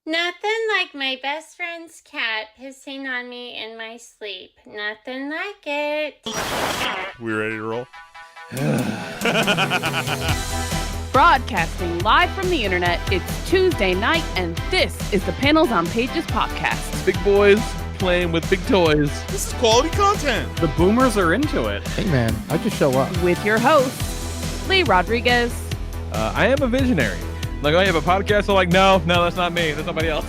Nothing like my best friend's cat pissing on me in my sleep. Nothing like it. We ready to roll? Broadcasting live from the internet, it's Tuesday night, and this is the Panels on Pages podcast. Big boys playing with big toys. This is quality content. The boomers are into it. Hey man, I just show up. With your hosts, Lee Rodriguez. I am a visionary. Like, oh, you have a podcast? I'm like, no, that's not me. That's somebody else.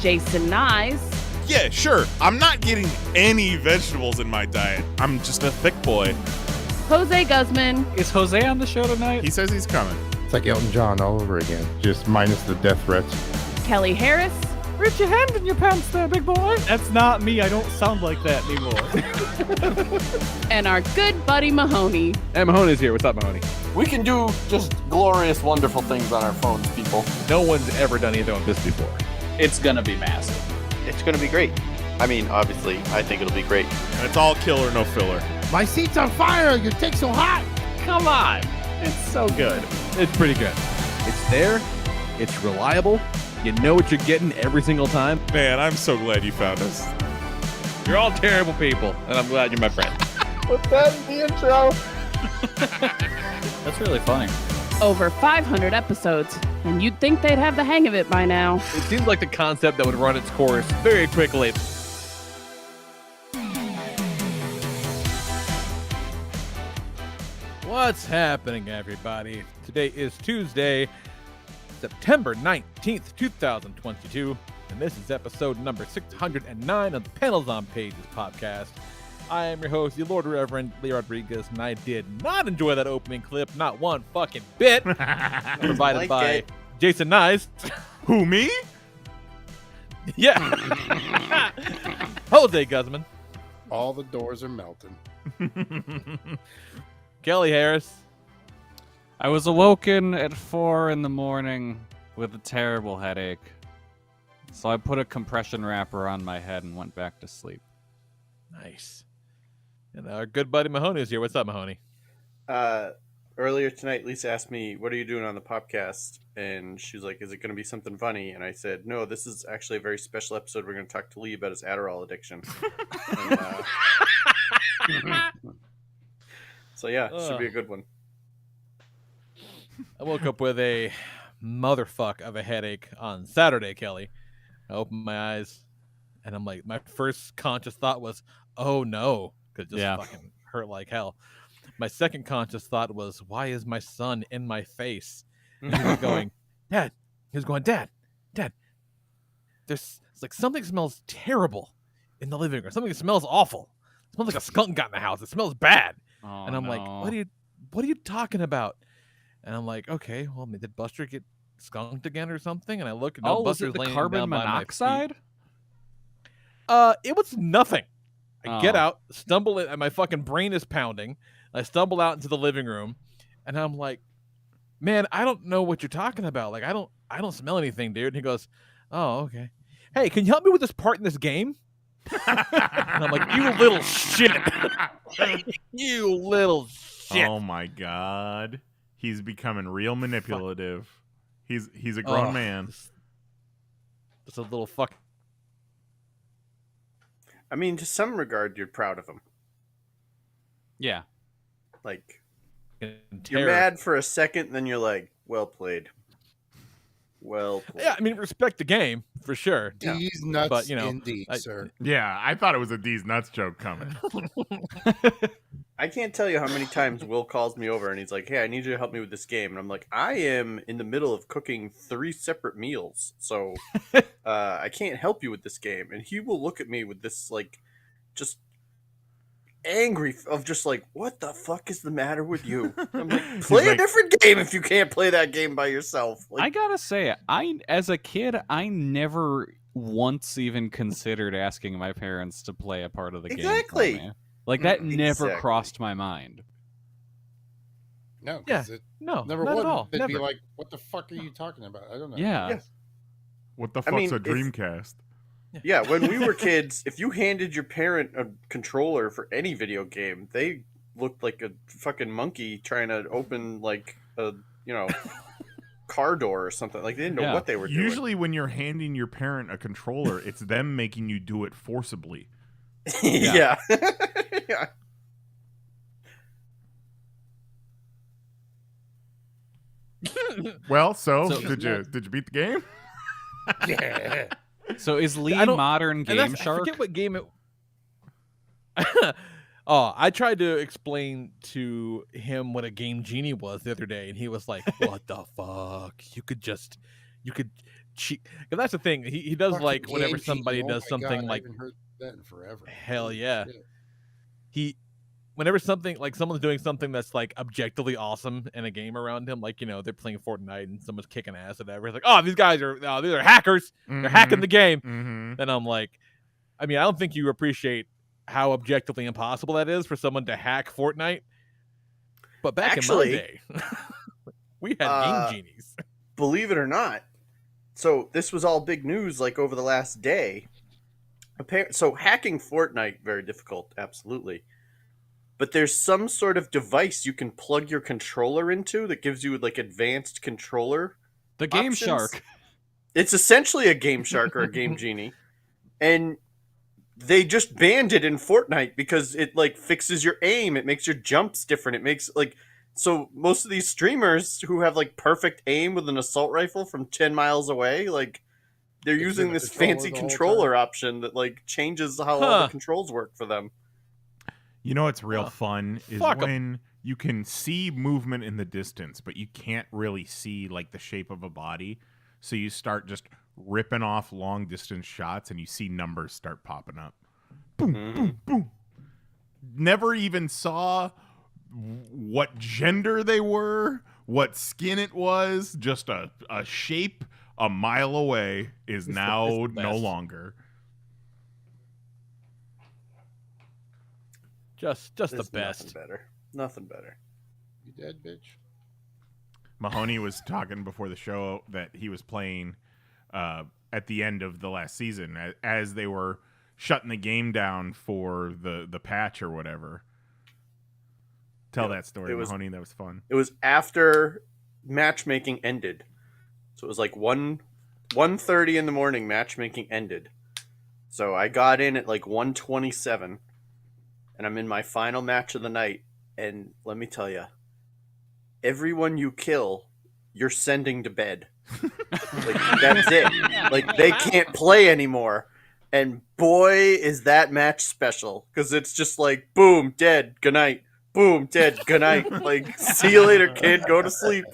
Jason Nyes. Yeah, sure. I'm not getting any vegetables in my diet. I'm just a thick boy. Jose Guzman. Is Jose on the show tonight? He says he's coming. It's like Elton John all over again, just minus the death threats. Kelly Harris. Rip your hand in your pants there, big boy. That's not me. I don't sound like that anymore. And our good buddy Mahoney. Hey, Mahoney's here. What's up, Mahoney? We can do just glorious, wonderful things on our phones, people. No one's ever done anything like this before. It's gonna be massive. It's going to be great. I mean, obviously, I think it'll be great. And it's all killer, no filler. My seat's on fire! Your take's so hot! Come on. It's so good. It's pretty good. It's there. It's reliable. You know what you're getting every single time. Man, I'm so glad you found us. You're all terrible people, and I'm glad you're my friend. Put that in the intro. That's really funny. Over 500 episodes, and you'd think they'd have the hang of it by now. It seems like the concept that would run its course very quickly. What's happening, everybody? Today is Tuesday, September 19th, 2022, and this is episode number 609 of the Panels on Pages podcast. I am your host, the Lord Reverend Lee Rodriguez, and I did not enjoy that opening clip, not one fucking bit. Provided Like by it. Jason Nyes. Who, me? Yeah. Jose Guzman. All the doors are melting. Kelly Harris. I was awoken at 4 a.m. with a terrible headache. So I put a compression wrapper on my head and went back to sleep. Nice. And our good buddy Mahoney is here. What's up, Mahoney? Earlier tonight, Lisa asked me, what are you doing on the podcast? And she was like, is it going to be something funny? And I said, no, this is actually a very special episode. We're going to talk to Lee about his Adderall addiction. So yeah, it should be a good one. I woke up with a motherfuck of a headache on Saturday, Kelly. I opened my eyes, and I'm like, my first conscious thought was, oh no, because it just fucking hurt like hell. My second conscious thought was, why is my son in my face? And he was going, Dad. He was going, Dad, it's like something smells terrible in the living room. Something smells awful. It smells like a skunk got in the house. It smells bad. Oh, And I'm like, what are you talking about? And I'm like, okay, well, did Buster get skunked again or something? And I look, and no, was Buster's it the laying carbon down by my feet. monoxide? It was nothing. I get Oh. out, stumble in, and my fucking brain is pounding. I stumble out into the living room, and I'm like, man, I don't know what you're talking about. Like, I don't smell anything, dude. And he goes, oh, okay. Hey, can you help me with this part in this game? And I'm like, you little shit. You little shit. Oh my god. He's becoming real manipulative. He's a grown man. Just a little fuck. I mean, to some regard, you're proud of him. Yeah. Like, Terror. you're mad for a second, then you're like, well played. Well played. Yeah, I mean, respect the game for sure. D's nuts But, you know, indeed, sir. Yeah, I thought it was a D's nuts joke coming. I can't tell you how many times Will calls me over and he's like, hey, I need you to help me with this game. And I'm like, I am in the middle of cooking 3 separate meals, so I can't help you with this game. And he will look at me with this, like, just angry of just like, what the fuck is the matter with you? I'm like, play a different game if you can't play that game by yourself. Like, I gotta say, as a kid, I never once even considered asking my parents to play a part of the game. Exactly. For me. Like, that never Exactly. crossed my mind. No, Yeah. 'cause it No, never not would. at all. They'd Never. be like, what the fuck are you talking about? I don't know. Yeah. Yeah. What the I fuck's mean, a if- Dreamcast? yeah, when we were kids, if you handed your parent a controller for any video game, they looked like a fucking monkey trying to open, like, a, car door or something. Like they didn't know what they were doing. Usually when you're handing your parent a controller, it's them making you do it forcibly. Yeah. Yeah. Well, so So- did you beat the game? Yeah. So is Lee I don't- modern And Game that's- Shark? I forget what game it. Oh, I tried to explain to him what a Game Genie was the other day, and he was like, "What the fuck? You could cheat." And that's the thing. He does Fucking like whenever Game somebody Genie. Oh does my something God, I like haven't heard that in forever. hell Holy yeah. shit. Whenever something like someone's doing something that's like objectively awesome in a game around him, like they're playing Fortnite and someone's kicking ass or whatever. It's like, oh, these are hackers. They're hacking the game. Mm-hmm. Then I'm like, I mean, I don't think you appreciate how objectively impossible that is for someone to hack Fortnite. But back Actually, in my day, we had Game Genies. Believe it or not, so this was all big news like over the last day. So hacking Fortnite, very difficult, absolutely. But there's some sort of device you can plug your controller into that gives you like advanced controller. The Game options. Shark. It's essentially a Game Shark or a Game Genie. And they just banned it in Fortnite because it like fixes your aim. It makes your jumps different. It makes like so most of these streamers who have like perfect aim with an assault rifle from 10 miles away, like they're It's using in a this controller fancy the whole controller option that like changes how all Huh. the controls work for them. You know what's real Oh, fun is fuck 'em. when you can see movement in the distance, but you can't really see like the shape of a body. So you start just ripping off long distance shots, and you see numbers start popping up. Boom, boom, boom. Never even saw what gender they were, what skin it was. Just a shape a mile away is now it's the no best. longer. Just the There's best. Nothing better. You dead, bitch? Mahoney was talking before the show that he was playing at the end of the last season as they were shutting the game down for the patch or whatever. Tell that story, Mahoney. That was fun. It was after matchmaking ended. So it was like 1:30 in the morning matchmaking ended. So I got in at like 1:27 and I'm in my final match of the night, and let me tell you, everyone you kill, you're sending to bed. Like that's it. Like they can't play anymore. And boy, is that match special, because it's just like boom, dead, good night. Boom, dead, good night. Like see you later, kid. Go to sleep.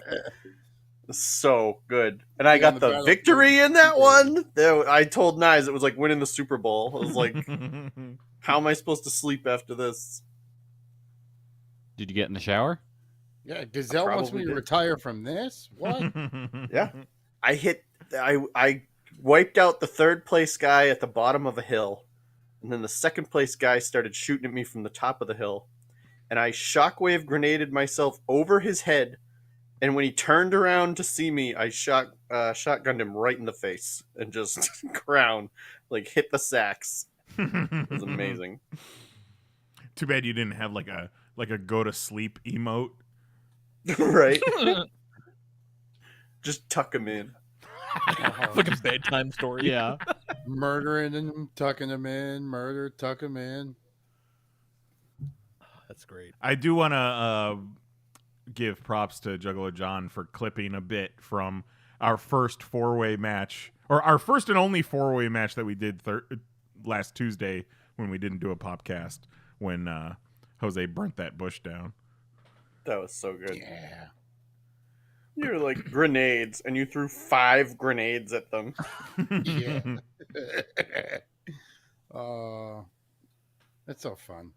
So good. And I got the victory in that one. I told Nyes it was like winning the Super Bowl. I was like, how am I supposed to sleep after this? Did you get in the shower? Yeah, Gazelle wants me Probably to did. retire from this. What? Yeah. I wiped out the third place guy at the bottom of a hill, and then the second place guy started shooting at me from the top of the hill, and I shockwave grenaded myself over his head, and when he turned around to see me, I shotgunned him right in the face and just crown, like hit the sacks. It was amazing. Too bad you didn't have like a go to sleep emote. Right? Just tuck him in. Like a bedtime story. Yeah. Murdering them, tucking them in, murder, tuck them in. That's great. I do want to give props to Juggalo John for clipping a bit from our first four-way match, or our first and only four-way match that we did last Tuesday when we didn't do a popcast, when Jose burnt that bush down. That was so good. Yeah. You were like grenades, and you threw 5 grenades at them. Yeah. That's so fun.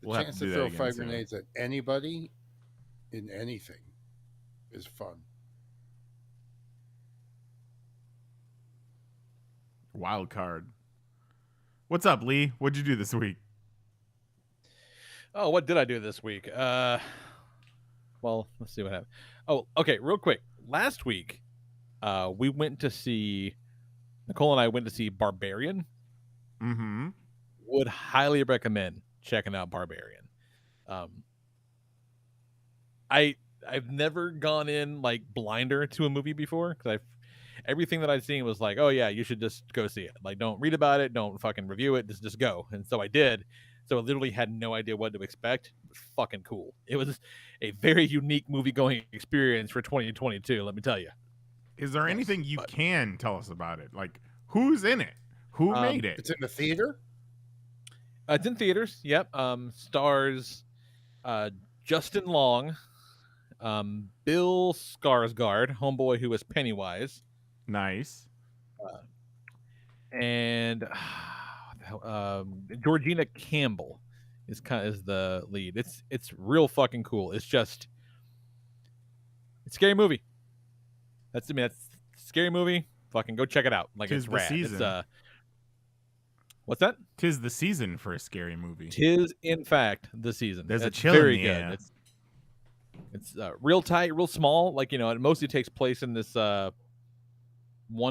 The We'll have chance to to do throw that again 5 soon. grenades at anybody in anything is fun. Wild card. What's up, Lee? What'd you do this week? Oh, what did I do this week? Well, let's see what happened. Oh, okay, real quick. Last week, we went to see Nicole and I went to see Barbarian. Mm-hmm. Would highly recommend checking out Barbarian. I I've never gone in like blinder to a movie before because everything that I've seen was like, oh yeah, you should just go see it. Like, don't read about it, don't fucking review it, just go. And so I did. So I literally had no idea what to expect. It was fucking cool. It was a very unique movie going experience for 2022. Let me tell you. Is there anything you can tell us about it? Like, who's in it? Who made it? It's in the theater? It's in theaters. Yep. Stars Justin Long, Bill Skarsgård, homeboy who was Pennywise, Nice. and Georgina Campbell is the lead. It's real fucking cool. It's a scary movie. That's a scary movie. Fucking go check it out. Like, it's rad. Season. It's what's that? 'Tis the season for a scary movie. 'Tis in fact the season. There's a It's chill very in the good. air. It's real tight, real small. Like, it mostly takes place in this one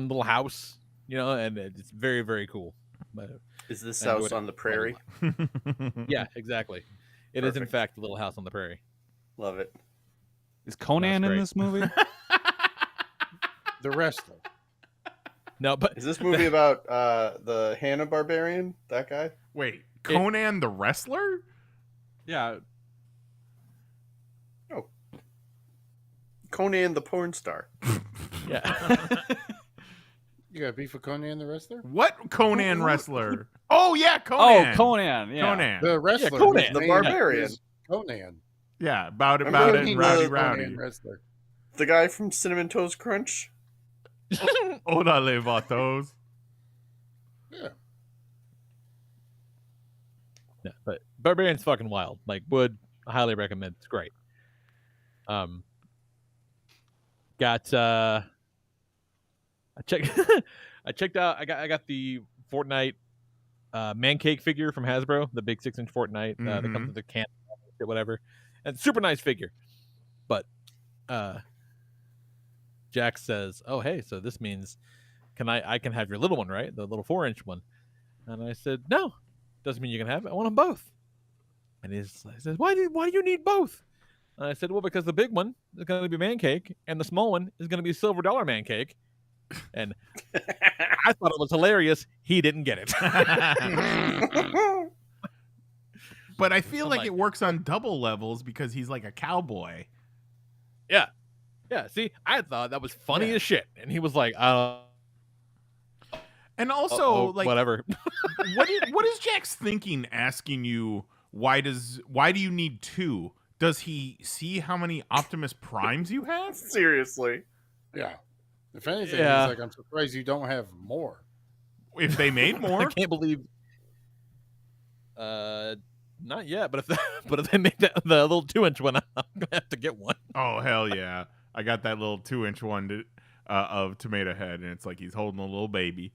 little house. And it's very, very cool. But Is this I enjoyed house it. on the prairie? yeah, exactly. It is in Perfect. fact the little house on the prairie. Love it. Is Conan That's in great. this movie? The wrestler. No, but Is this movie about the Hanna Barbarian? That guy? Wait, Conan the wrestler? Yeah. Conan the porn star. yeah. You got beef with Conan the wrestler? What Conan wrestler? Oh yeah, Conan. Oh, Conan. Yeah. Conan. The wrestler. Conan. whose The name barbarian. is Conan. Yeah, about it, Remember and the- Rowdy the Rowdy. Conan wrestler. The guy from Cinnamon Toast Crunch? Orale vatos. Yeah. Yeah, but Barbarian's fucking wild. Like, would highly recommend. It's great. Got I checked out. I got the Fortnite man cake figure from Hasbro, the big 6-inch Fortnite that comes with the can, whatever, and super nice figure. But Jack says, "Oh hey, so this means I can have your little one, right? The little 4-inch one?" And I said, "No, doesn't mean you can have it. I want them both." And he says, "Why do you need both?" And I said, "Well, because the big one is going to be man cake, and the small one is going to be silver dollar man cake." And I thought it was hilarious. He didn't get it. But I feel I'm like like- it works on double levels because he's like a cowboy. Yeah. See, I thought that was funny Yeah. as shit, and he was like, And also, like, whatever." what is Jack's thinking? Asking you why do you need two? Does he see how many Optimus Primes you have? Seriously. Yeah. If anything, Yeah. he's like, I'm surprised you don't have more. If they made I more, can't believe. Not yet, but if they make the little 2-inch one, I'm gonna have to get one. oh hell yeah! I got that little 2-inch one of Tomato Head, and it's like he's holding a little baby.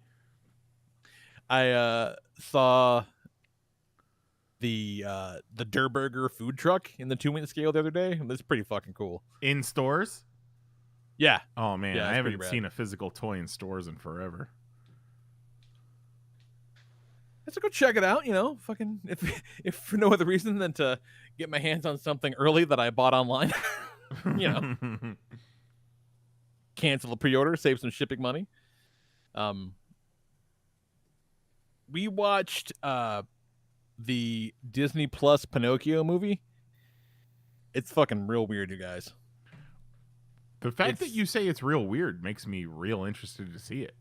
I saw the Der Burger food truck in the 2-inch scale the other day. That's pretty fucking cool. In stores? Yeah, Oh man, Yeah, I it's haven't pretty rad. seen a physical toy in stores in forever. let's go check it out. Fucking if for no other reason than to get my hands on something early that I bought online. Cancel the pre-order, save some shipping money. We watched the Disney Plus Pinocchio movie. It's fucking real weird, you guys. The fact that It's- you say it's real weird makes me real interested to see it.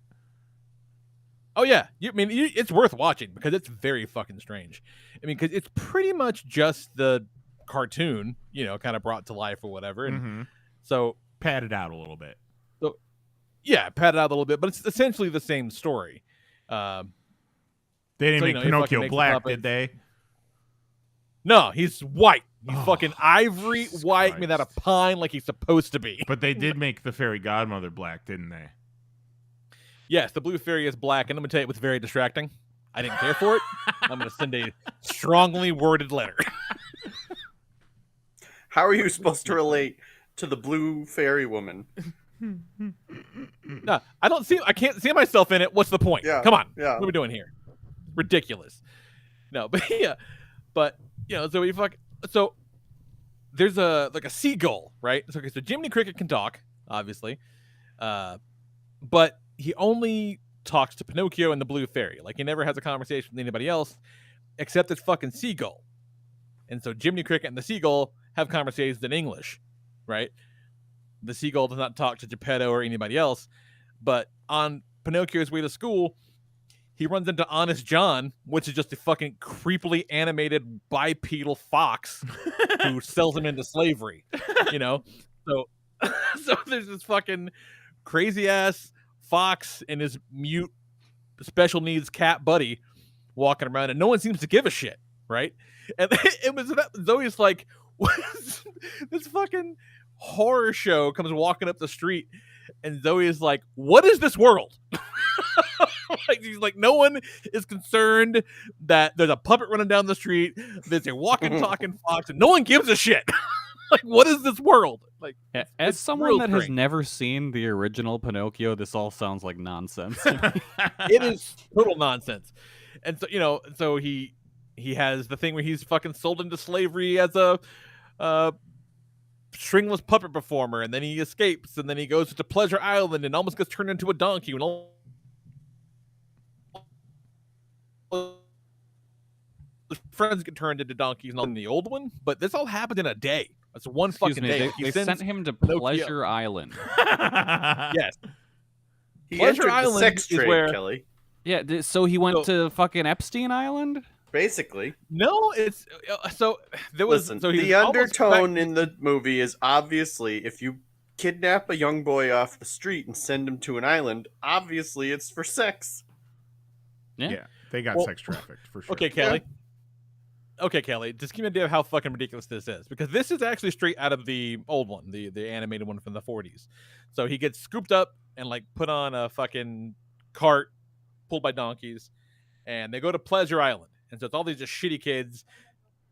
Oh yeah, it's worth watching because it's very fucking strange. Because it's pretty much just the cartoon, kind of brought to life or whatever, and so Pad it out a little bit. yeah, pat it out a little bit, but it's essentially the same story. They didn't So, make he fucking Pinocchio makes the black, puppets. did they? No, he's white. He's Oh, fucking ivory Jesus white, made out of Christ. pine, like he's supposed to be. But they did make the fairy godmother black, didn't they? Yes, the blue fairy is black, and I'm gonna tell you what's very distracting. I didn't care for it. I'm gonna send a strongly worded letter. How are you supposed to relate to the blue fairy woman? No, I can't see myself in it. What's the point? Yeah, Come on. yeah. What are we doing here? Ridiculous. No, but yeah. But so there's a seagull, right? So Jiminy Cricket can talk, obviously, but he only talks to Pinocchio and the Blue Fairy. Like, he never has a conversation with anybody else except this fucking seagull. And so Jiminy Cricket and the seagull have conversations in English, right? The seagull does not talk to Geppetto or anybody else, but on Pinocchio's way to school, he runs into Honest John, which is just a fucking creepily animated bipedal fox who sells him into slavery, you know? So there's this fucking crazy ass fox and his mute special needs cat buddy walking around, and no one seems to give a shit, right? And it was Zoe's like, this fucking horror show comes walking up the street, and Zoe is like, what is this world? Like, she's like, no one is concerned that there's a puppet running down the street, there's a walking talking fox, and no one gives a shit. Like, what is this world? Like, as someone that has never seen the original Pinocchio, this all sounds like nonsense. It is total nonsense. And so, you know, so he has the thing where he's fucking sold into slavery as a stringless puppet performer, and then he escapes, and then he goes to Pleasure Island and almost gets turned into a donkey, and all his friends get turned into donkeys in the old one. But this all happened in a day. That's one fucking day. They sent him to Pleasure Island. Yes. He Pleasure entered Island the sex is trade, where- Kelly. Yeah, so he went to fucking Epstein Island? Basically. No, it's so there was. Listen, so he the was almost undertone in the movie is obviously if you kidnap a young boy off the street and send him to an island, obviously it's for sex. Yeah, they got Well, sex trafficked for sure. Okay, Kelly. Okay, Kelly. Just give me an idea of how fucking ridiculous this is, because this is actually straight out of the old one, the animated one from the 40s. So he gets scooped up and like put on a fucking cart pulled by donkeys, and they go to Pleasure Island. And so it's all these just shitty kids,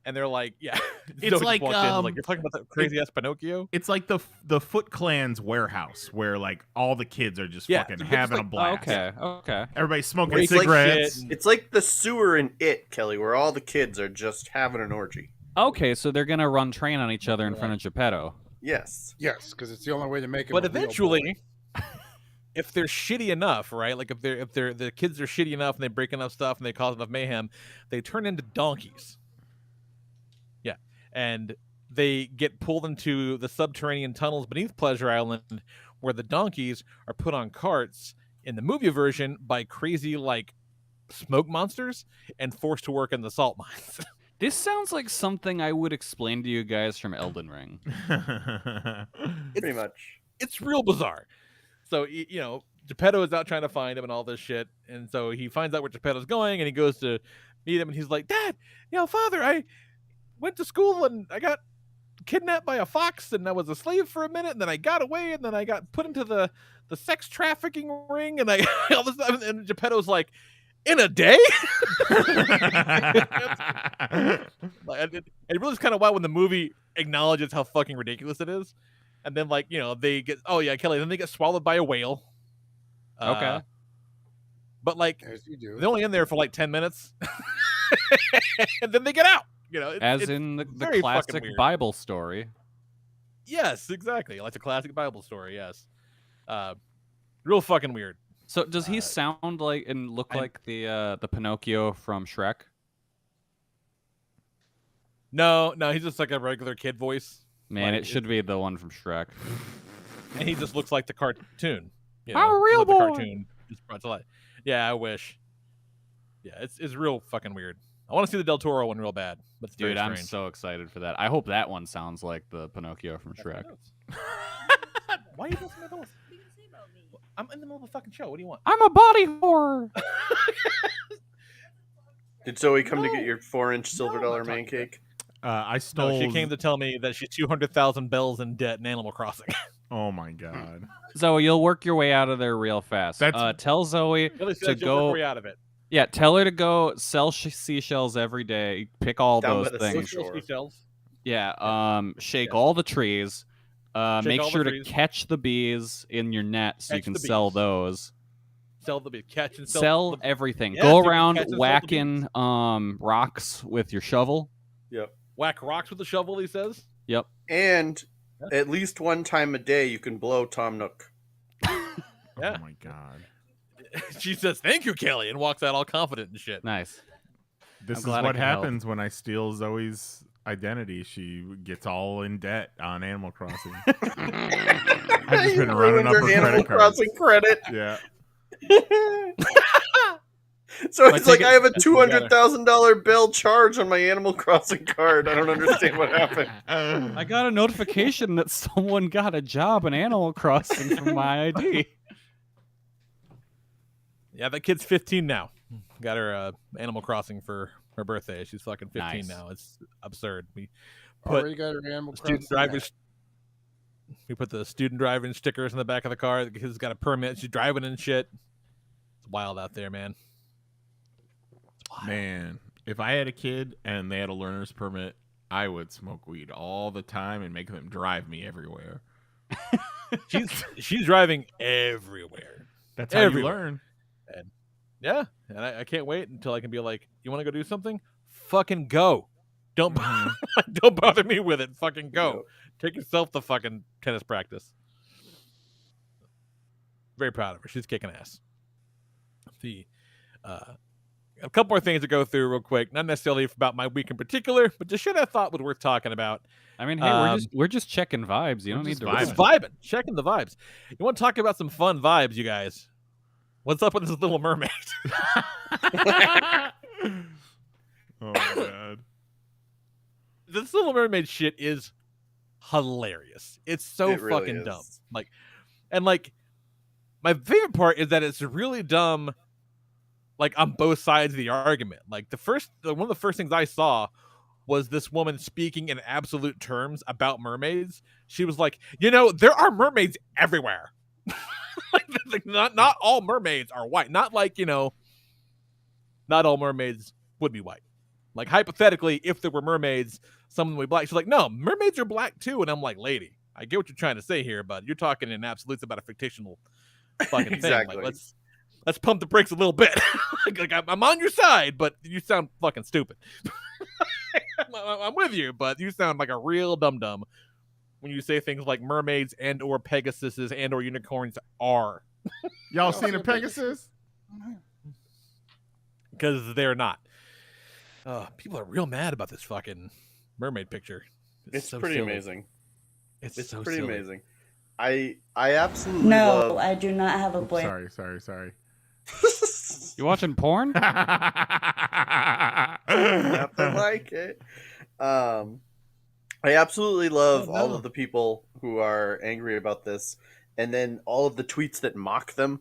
and they're like, yeah. It's like, you're talking about that crazy ass Pinocchio. It's like the Foot Clan's warehouse where like all the kids are just fucking it's having like- a blast. Okay. Everybody's smoking It's like cigarettes. shit. It's like the sewer in It, Kelly, where all the kids are just having an orgy. Okay, so they're gonna run train on each other in front of Geppetto. Yes. Yes, because it's the only way to make it. But eventually, if they're shitty enough, right? Like if the kids are shitty enough and they break enough stuff and they cause enough mayhem, they turn into donkeys. Yeah, and they get pulled into the subterranean tunnels beneath Pleasure Island, where the donkeys are put on carts in the movie version by crazy like smoke monsters and forced to work in the salt mines. This sounds like something I would explain to you guys from Elden Ring. Pretty much. It's real bizarre. So, you know, Geppetto is out trying to find him and all this shit. And so he finds out where Geppetto's going, and he goes to meet him, and he's like, Dad, you know, Father, I went to school and I got kidnapped by a fox, and I was a slave for a minute, and then I got away, and then I got put into the sex trafficking ring, and I all this stuff. And Geppetto's like, in a day? It really is kind of wild when the movie acknowledges how fucking ridiculous it is. And then, like, you know, they get, oh yeah, Kelly, then they get swallowed by a whale. Okay. But, like, As you do. they're only in there for like 10 minutes. And then they get out. You know, As in the very fucking classic weird. Bible story. Yes, exactly. Like the classic Bible story, yes. Real fucking weird. So does he sound like and look like the Pinocchio from Shrek? No, he's just like a regular kid voice. Man, Like, it should be the one from Shrek. And he just looks like the cartoon. You I'm a real like the boy. cartoon just brought to life. Yeah, I wish. Yeah, it's real fucking weird. I want to see the Del Toro one real bad, but it's very Dude, I'm strange. so excited for that. I hope that one sounds like the Pinocchio from Shrek. Why are you listening to those? I'm in the middle of a fucking show. What do you want? I'm a body whore. Did Zoe come to get No. your 4-inch silver No, dollar I'm not man talking cake? I stole. No, she came to tell me that she's 200,000 bells in debt in Animal Crossing. Oh my god. Zoe, you'll work your way out of there real fast. That's- Tell Zoe Really to said you'll work go. your way out of it. Yeah, tell her to go sell seashells every day. Pick all Down those by the things. seashore. Seashells. Yeah. Shake Yeah. all the trees. Make all the sure to trees. catch the bees in your net so you Catch can the sell bees. those. Sell the catch and Sell the, everything. Yeah, Go so you can around catch and sell the whacking rocks with your shovel. Yep. whack rocks with a shovel. He says. Yep. And at least one time a day, you can blow Tom Nook. Yeah. Oh my god. She says, "Thank you, Kelly," and walks out all confident and shit. Nice. This I'm is glad I what could help. happens when I steal Zoe's identity. She gets all in debt on Animal Crossing. I've just been running up her Animal credit cards. Crossing credit. Yeah. So I it's like take it- I have a put it together. $200,000 bill charge on my Animal Crossing card. I don't understand what happened. I got a notification that someone got a job in Animal Crossing from my ID. Yeah, that kid's 15 now. Got her Animal Crossing for her birthday. She's fucking 15 Nice. now. It's absurd. We put Already got her Animal student Crossing. drivers. We put the student driving stickers in the back of the car. The kid's got a permit. She's driving and shit. It's wild out there, man. Man, if I had a kid and they had a learner's permit, I would smoke weed all the time and make them drive me everywhere. She's driving everywhere. That's how Everywhere. you learn. Yeah, and I can't wait until I can be like, "You want to go do something? Fucking go! Don't don't bother me with it. Fucking go. Yep. Take yourself to fucking tennis practice." Very proud of her. She's kicking ass. A couple more things to go through real quick. Not necessarily about my week in particular, but just shit I thought was worth talking about. I mean, hey, we're just checking vibes. You we're don't need just to. We're just vibing, checking the vibes. You want to talk about some fun vibes, you guys? What's up with this Little Mermaid? Oh my god. This Little Mermaid shit is hilarious. It's so It really fucking is. dumb. Like, my favorite part is that it's really dumb, like on both sides of the argument. Like one of the first things I saw was this woman speaking in absolute terms about mermaids. She was like, there are mermaids everywhere. like not all mermaids are white. Not like, not all mermaids would be white. Like, hypothetically, if there were mermaids, some of them would be black. She's like, no, mermaids are black too. And I'm like, lady, I get what you're trying to say here, but you're talking in absolutes about a fictional fucking Exactly. thing. Like, let's pump the brakes a little bit. like I'm on your side, but you sound fucking stupid. I'm with you, but you sound like a real dum-dum when you say things like mermaids and or Pegasuses and or unicorns are. Y'all seen a Pegasus? Because they're not. People are real mad about this fucking mermaid picture. It's so pretty silly. amazing. It's so pretty silly. amazing. I absolutely No, love. I do not have a boy. Sorry. You watching porn? Nothing like it. I absolutely love all of the people who are angry about this, and then all of the tweets that mock them.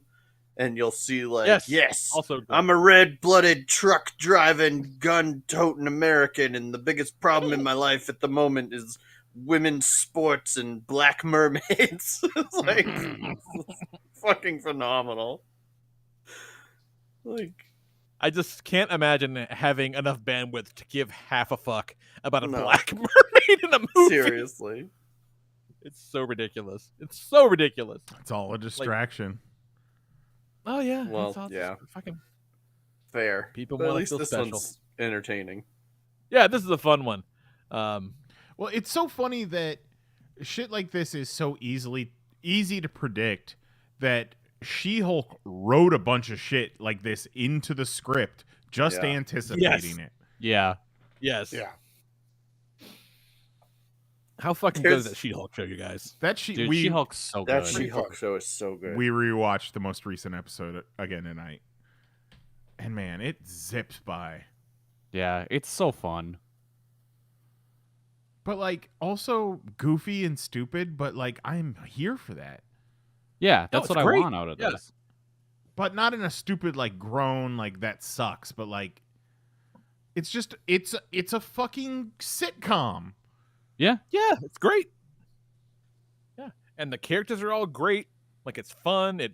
And you'll see, like, yes, Also good. I'm a red-blooded, truck-driving, gun-toting American, and the biggest problem in my life at the moment is women's sports and black mermaids. It's like fucking phenomenal. Like, I just can't imagine having enough bandwidth to give half a fuck about a No. black mermaid in a movie. seriously. It's so ridiculous. It's so ridiculous. It's all a distraction. Oh yeah. Well, it's all just yeah. Fucking Fair. people But at want to least feel this special. one's entertaining. Yeah, this is a fun one. Well, it's so funny that shit like this is so easy to predict that She-Hulk wrote a bunch of shit like this into the script, just Yeah. anticipating it. Yeah. Yes. Yeah. How fucking good is There's- that She-Hulk show, you guys? That Dude, we She-Hulk's so That good. She-Hulk show is so good. we rewatched the most recent episode again tonight, and man, it zips by. Yeah, it's so fun. But like also goofy and stupid, but like I'm here for that. Yeah, that's it's what I great. want out of Yeah. this. But not in a stupid like groan like that sucks, but like it's just it's a fucking sitcom. Yeah. Yeah, it's great. Yeah, and the characters are all great. Like, it's fun. It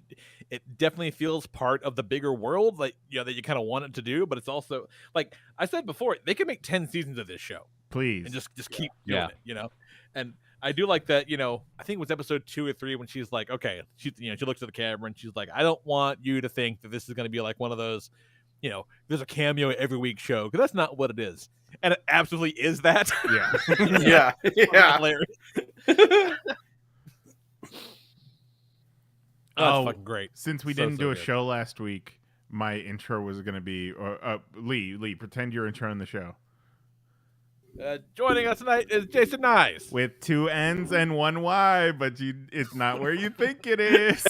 definitely feels part of the bigger world, like, that you kind of want it to do. But it's also, like I said before, they could make 10 seasons of this show Please. and just keep doing Yeah. it. And I do like that. I think it was episode 2 or 3 when she's like, okay, she looks at the camera and she's like, I don't want you to think that this is going to be like one of those, there's a cameo every week show, because that's not what it is. And it absolutely is that. Yeah. yeah. Hilarious. That's fucking great. Since we So, didn't so do a good. show last week, my intro was going to be Lee, pretend you're introing the show. Joining us tonight is Jason Nyes. With 2 N's and 1 Y, but it's not where you think it is.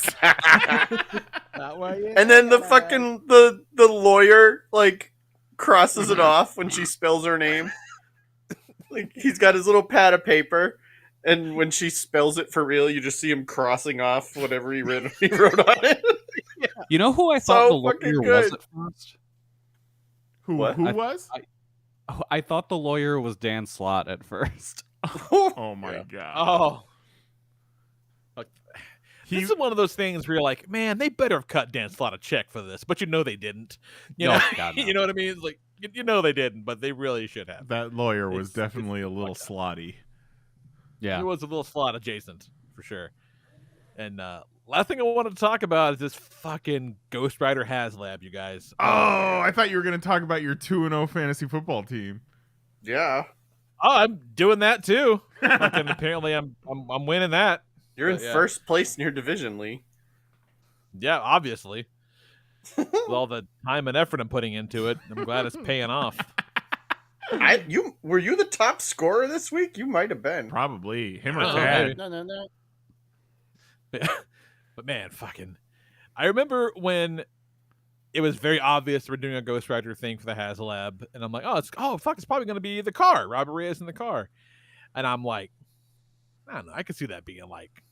And then the fucking the lawyer like crosses it off when she spells her name. Like he's got his little pad of paper, and when she spells it for real, you just see him crossing off whatever he wrote on it. You know who I So thought the fucking lawyer was good. at first? Who What? was? I thought the lawyer was Dan Slott at first. Oh my Yeah. god. Oh. This is one of those things where you're like, man, they better have cut Dan Slott a check for this, but they didn't. No, God, no. You know what I mean? It's like, they didn't, but they really should have. That lawyer was It's definitely a little fucked up. slotty. Yeah. It was a little slot adjacent, for sure. And last thing I wanted to talk about is this fucking Ghost Rider HasLab, you guys. Oh, I thought you were going to talk about your 2-0 fantasy football team. Yeah. Oh, I'm doing that too. Fucking apparently I'm winning that. You're in Yeah. first place in your division, Lee. Yeah, obviously. With all the time and effort I'm putting into it, I'm glad it's paying off. Were you the top scorer this week? You might have been. Probably. Him or I don't know, Tad. maybe. No. But man, I remember when it was very obvious we're doing a Ghost Rider thing for the HasLab, and I'm like, it's probably going to be the car, Robert Reyes in the car. And I'm like, I don't know, I could see that being like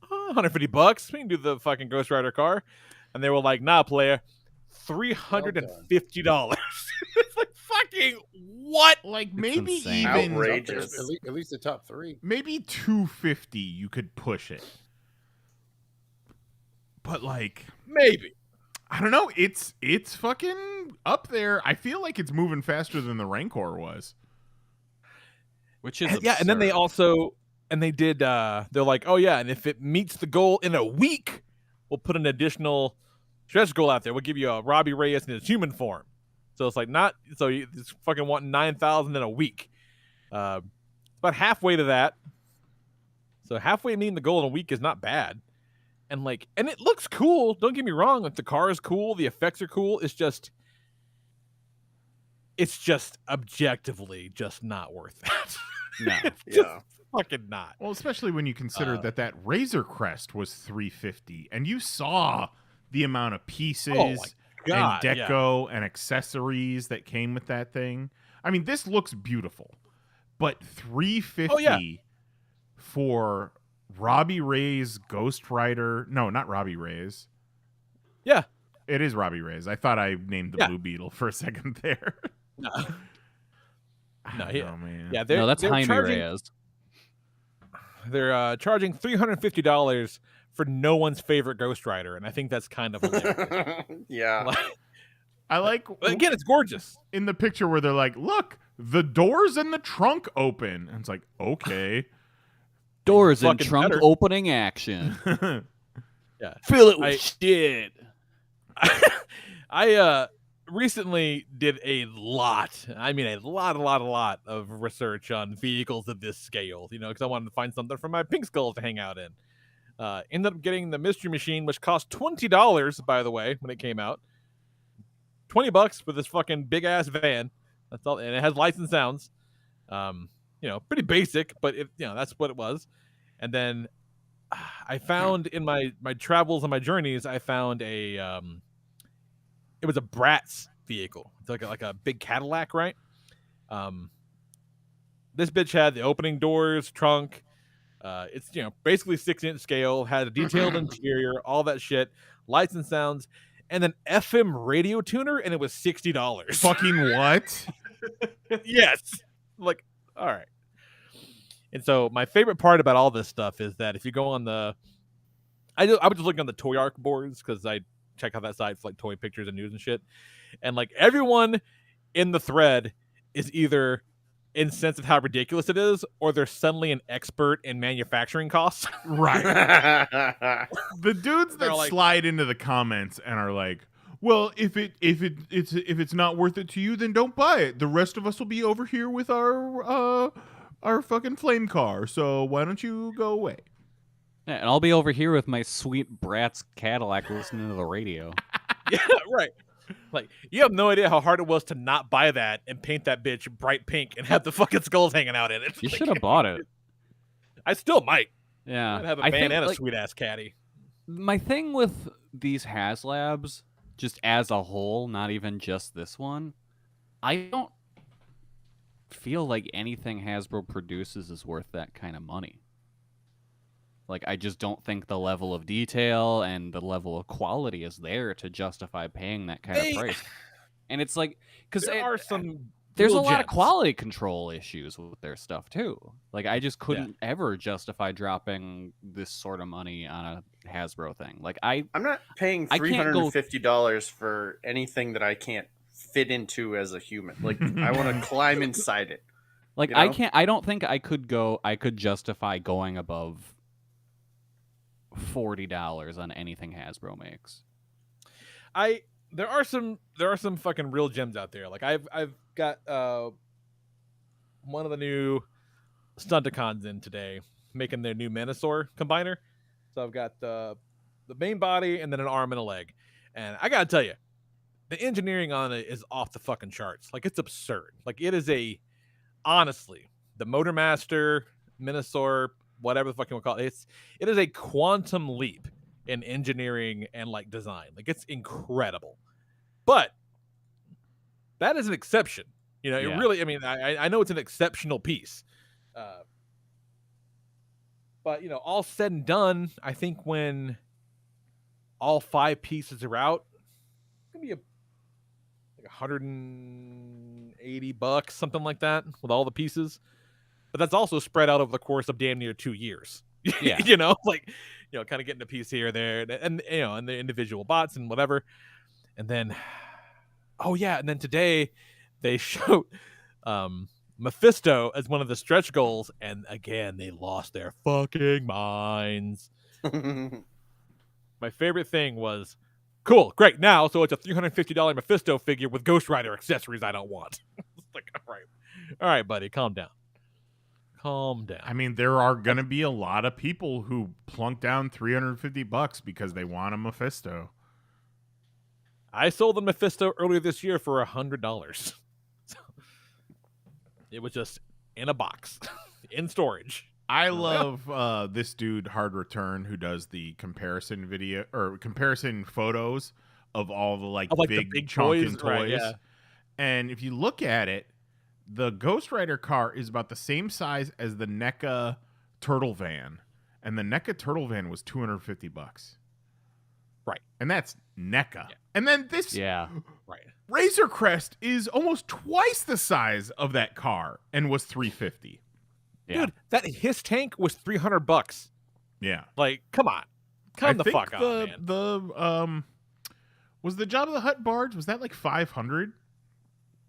$150. We can do the fucking Ghost Rider car. And they were like, nah, player, $350. It's like, fucking what? Like It's maybe insane. even Outrageous. At least the top 3. maybe 250 you could push it. But like Maybe. I don't know, it's fucking up there. I feel like it's moving faster than the Rancor was. Which is Yeah, and then they absurd. also, and they did, they're like, oh yeah, and if it meets the goal in a week, we'll put an additional stretch goal out there. We'll give you a Robbie Reyes in his human form. So it's like it's fucking wanting 9,000 in a week. About halfway to that. So halfway meeting the goal in a week is not bad. And it looks cool. Don't get me wrong. Like the car is cool. The effects are cool. It's just objectively just not worth it. No. Yeah. Fucking not. Well, especially when you consider that Razor Crest was $350, and you saw the amount of pieces Oh my God, and yeah. deco and accessories that came with that thing. I mean, this looks beautiful, but $350 for Robbie Reyes Ghost Rider? No, not Robbie Reyes. Yeah. It is Robbie Reyes. I thought I named the Yeah. Blue Beetle for a second there. No. I No, don't yeah. know, man. Yeah, No, that's they're Jaime charging, Reyes. They're charging $350 for no one's favorite Ghost Rider, and I think that's kind of hilarious. Yeah. Like, I like again, it's gorgeous. in the picture where they're like, look, the doors in the trunk open. And it's like, okay. Doors and Fucking trunk better. opening action. Yeah. Fill it with I- shit. I recently did a lot of research on vehicles of this scale, because I wanted to find something for my pink skulls to hang out in. Ended up getting the Mystery Machine, which cost $20, by the way, when it came out. $20 for this fucking big ass van. That's all, and it has lights and sounds. Pretty basic, but that's what it was. And then I found in my travels and my journeys, I found a it was a Bratz vehicle. It's like a big Cadillac, right? This bitch had the opening doors, trunk. It's basically 6-inch scale, had a detailed interior, all that shit, lights and sounds, and an FM radio tuner, and it was $60. Fucking what? Yes. Like, all right. And so my favorite part about all this stuff is that if you go on I was just looking on the Toy Arc boards because I check out that site for like toy pictures and news and shit. And like everyone in the thread is either incensed at how ridiculous it is, or they're suddenly an expert in manufacturing costs. Right. The dudes They're that like- slide into the comments and are like, Well, if it's not worth it to you, then don't buy it. The rest of us will be over here with our fucking flame car. So why don't you go away? Yeah, and I'll be over here with my sweet Bratz Cadillac listening to the radio. Yeah, right. Like, you have no idea how hard it was to not buy that and paint that bitch bright pink and have the fucking skulls hanging out in it. You should have bought it. I still might. Yeah. I'd have a I van think, and a like, sweet ass caddy. my thing with these HasLabs, just as a whole, not even just this one, I don't feel like anything Hasbro produces is worth that kind of money. Like, I just don't think the level of detail and the level of quality is there to justify paying that kind of price. And it's like, because There are some there's a real lot of gems. quality control issues with their stuff too. Like, I just couldn't ever justify dropping this sort of money on a Hasbro thing. Like, I'm not paying I can't go- $350 for anything that I can't fit into as a human. Like, I want to climb inside it. like you I know? can't. I don't think I could justify going above $40 on anything Hasbro makes. There are some fucking real gems out there. Like I've got one of the new Stunticons in today, making their new Manosaur combiner. So I've got the main body and then an arm and a leg. And I gotta tell you, the engineering on it is off the fucking charts. Like, it's absurd. Like, it is honestly, the Motormaster, Minosaur, whatever the fuck you want to call it, it is a quantum leap in engineering and like design. Like, it's incredible. But that is an exception. You know, it really, I mean, I know it's an exceptional piece. But, you know, all said and done, I think when all 5 pieces are out, it's going to be like $180, something like that, with all the pieces. But that's also spread out over the course of damn near 2 years. Yeah. You know, like, you know, kind of getting a piece here or there, and you know, and the individual bots and whatever. And then, oh yeah, and then today they showed Mephisto as one of the stretch goals, and again they lost their fucking minds. My favorite thing was, cool, great, now so it's a $350 Mephisto figure with Ghost Rider accessories I don't want. It's like, all right, buddy, calm down. Calm down. I mean, there are going to be a lot of people who plunk down $350 because they want a Mephisto. I sold the Mephisto earlier this year for $100. So, it was just in a box, in storage. I love this dude, Hard Return, who does the comparison video or comparison photos of all the like big chunkin' toys. Right, yeah. And if you look at it, the Ghost Rider car is about the same size as the NECA Turtle Van, and the NECA Turtle Van was $250. Right. And that's NECA. Yeah. And then this right. Razor Crest is almost twice the size of that car and was $350. Yeah. Dude, that his tank was $300. Yeah. Like, come on. Come the fuck on, man. The was the Jabba the Hutt barge, was that like 500?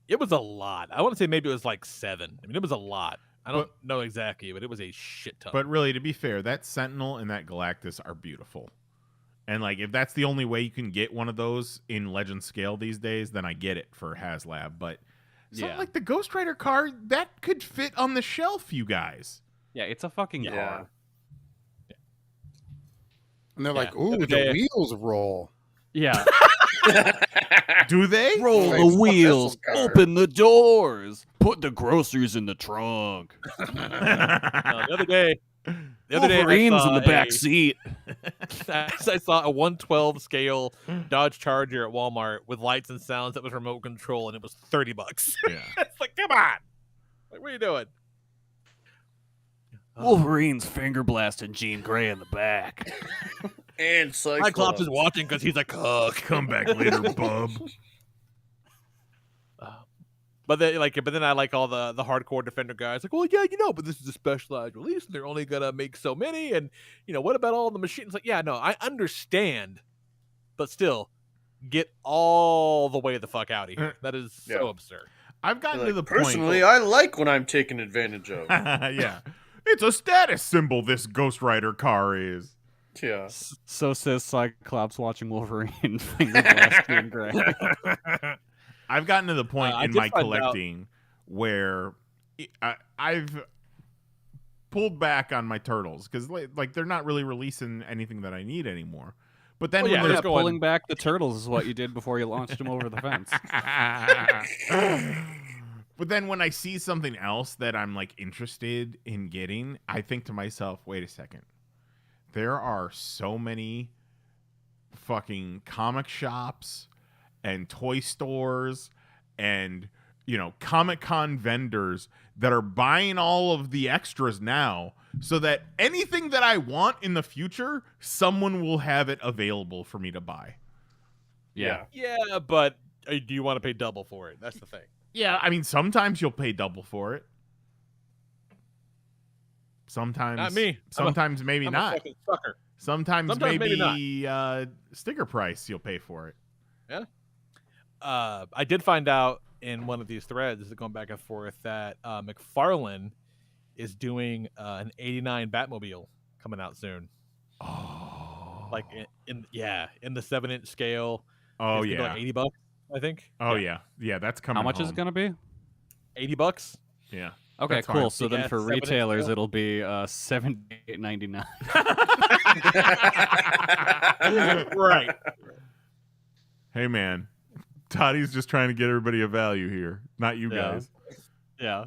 It was a lot. I want to say maybe it was like 7. I mean, it was a lot. I don't know exactly, but it was a shit ton. But really, to be fair, that Sentinel and that Galactus are beautiful. And like, if that's the only way you can get one of those in Legend scale these days, then I get it for HasLab. But something like the Ghost Rider car, that could fit on the shelf, you guys. Yeah, it's a fucking car. Yeah. And they're like, ooh, the wheels roll. Yeah. Do they? Roll the wheels, open the doors, put the groceries in the trunk. The other day, Wolverine's in the back seat. I saw a 112 scale Dodge Charger at Walmart with lights and sounds that was remote control, and it was $30. Yeah. It's like, come on, like, what are you doing? Wolverine's finger blasting Jean Grey in the back. And Cyclops is watching because he's like, come back later, bub. But then I like all the hardcore Defender guys. Like, well, yeah, you know, but this is a specialized release, and they're only gonna make so many. And you know, what about all the machines? Like, yeah, no, I understand, but still, get all the way the fuck out of here. That is so absurd. I've gotten to the personally, point. I like when I'm taken advantage of. Yeah, it's a status symbol. This Ghost Rider car is. Yeah. So says Cyclops watching Wolverine finger blast Jean Grey. I've gotten to the point I in did my find out- collecting where I've pulled back on my turtles because like they're not really releasing anything that I need anymore. But then Oh, yeah, when they're there's going- Pulling back the turtles is what you did before you launched them over the fence. But then when I see something else that I'm like interested in getting, I think to myself, wait a second. There are so many fucking comic shops and toy stores and, you know, Comic-Con vendors that are buying all of the extras now so that anything that I want in the future, someone will have it available for me to buy. Yeah. Yeah, but do you want to pay double for it? That's the thing. Yeah, I mean, sometimes you'll pay double for it. Sometimes Not me. Sometimes maybe I'm not. a fucking sucker. Sometimes maybe maybe sticker price you'll pay for it. I did find out in one of these threads going back and forth that McFarlane is doing an '89 Batmobile coming out soon. Oh, Like in the 7-inch scale. oh It's gonna go yeah, like $80, I think. oh yeah, that's coming. How much is it home. going to be? $80. Yeah. Okay, That's cool. fine. So then Yeah, for 7-inch retailers, scale. it'll be $78.99. Right. Hey man, Toddy's just trying to get everybody a value here, not you Yeah. guys. Yeah.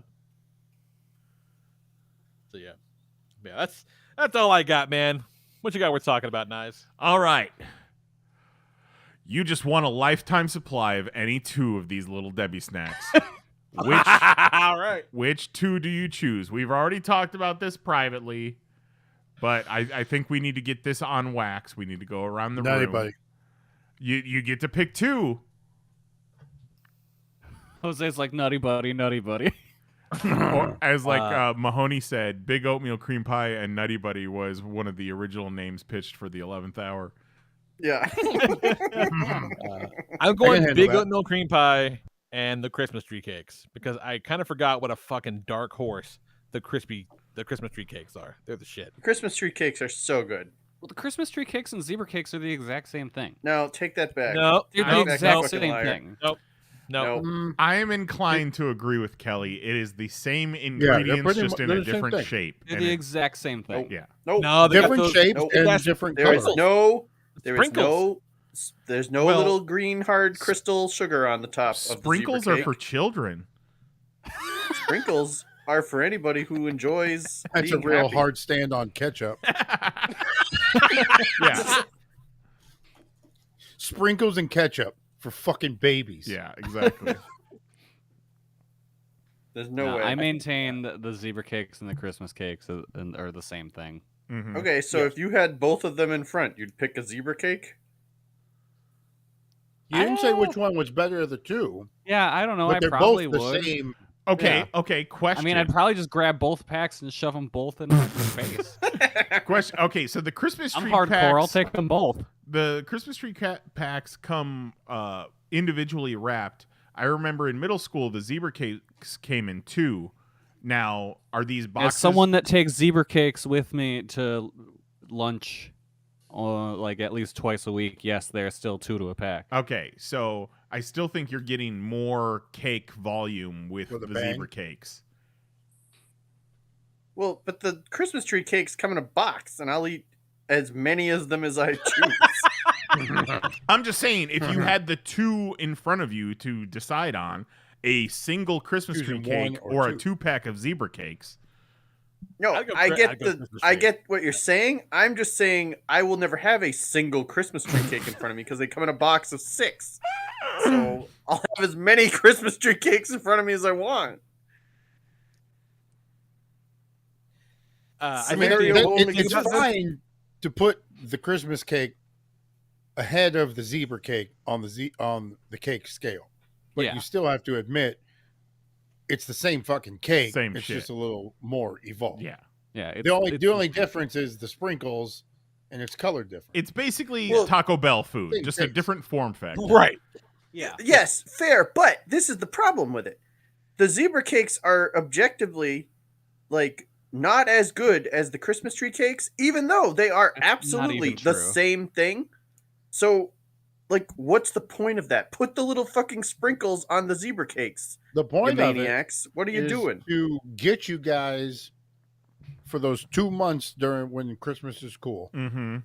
So yeah, that's all I got, man. What you got? We're talking about, Knives. All right. You just won a lifetime supply of any two of these little Debbie snacks. Which All right. Which two do you choose? We've already talked about this privately, but I think we need to get this on wax. We need to go around the Nutty room. Buddy. You get to pick two. Jose's like, nutty buddy, nutty buddy. Or, as Mahoney said, Big Oatmeal Cream Pie and Nutty Buddy was one of the original names pitched for the 11th hour. Yeah. I'm going handle big that. oatmeal cream pie and the Christmas tree cakes because I kind of forgot what a fucking dark horse the Christmas tree cakes are. They're the shit. Christmas tree cakes are so good. Well, the Christmas tree cakes and zebra cakes are the exact same thing. No, take that back. No, They're No, the back exact fucking same liar. thing. no. No. I am inclined to agree with Kelly. It is the same they're ingredients, pretty just mu- in they're a the same different thing. shape. They're And the it- exact same thing. yeah. Nope. No, they got Different those- shapes Nope. and That's- different There is colors. there's no Well, little green hard crystal sugar on the top of Sprinkles the are zebra for cake. children. Sprinkles are for anybody who enjoys That's a being real happy. hard stand on ketchup. Yeah. Sprinkles and ketchup for fucking babies. Yeah, exactly. There's no way. I maintain that the zebra cakes and the Christmas cakes are the same thing. Mhm. Okay, so if you had both of them in front, you'd pick a zebra cake? You didn't say which one was better of the two, Yeah, I don't know. but I they're probably both the would. same. Okay, Yeah. okay, I question. mean, I'd probably just grab both packs and shove them both in my face. Question. Okay, so the Christmas I'm tree hardcore. packs, I'll take them both. the Christmas tree packs come individually wrapped. I remember in middle school the zebra cakes came in two. Now, are these boxes? As someone that takes zebra cakes with me to lunch, like at least twice a week, yes, they're still 2 to a pack. Okay, so I still think you're getting more cake volume with With a the bang. zebra cakes. Well, but the Christmas tree cakes come in a box, and I'll eat as many of them as I choose. I'm just saying, if you had the two in front of you to decide on, a single Christmas tree Choosing one cake or or a two. 2-pack of zebra cakes. No, I'd go I Chri- get I'd go the Christmas I tree. get what you're saying. I'm just saying I will never have a single Christmas tree cake in front of me because they come in a box of 6. So I'll have as many Christmas tree cakes in front of me as I want. I I mean, think Scenario the- only it's exists. fine to put the Christmas cake ahead of the zebra cake on the cake scale, but Yeah. you still have to admit it's the same fucking cake. Same it's shit. just a little more evolved. Yeah. Yeah, The only difference is the sprinkles, and it's colored different. It's basically Well, Taco Bell food, same just a taste. different form factor. right. Yeah. Yes, fair, but this is the problem with it. The zebra cakes are objectively like not as good as the Christmas tree cakes, even though they are That's not absolutely even the true. same thing. So, like, what's the point of that? Put the little fucking sprinkles on the zebra cakes, The you point of it maniacs. What are you is doing? to get you guys for those 2 months during when Christmas is cool, Mm-hmm.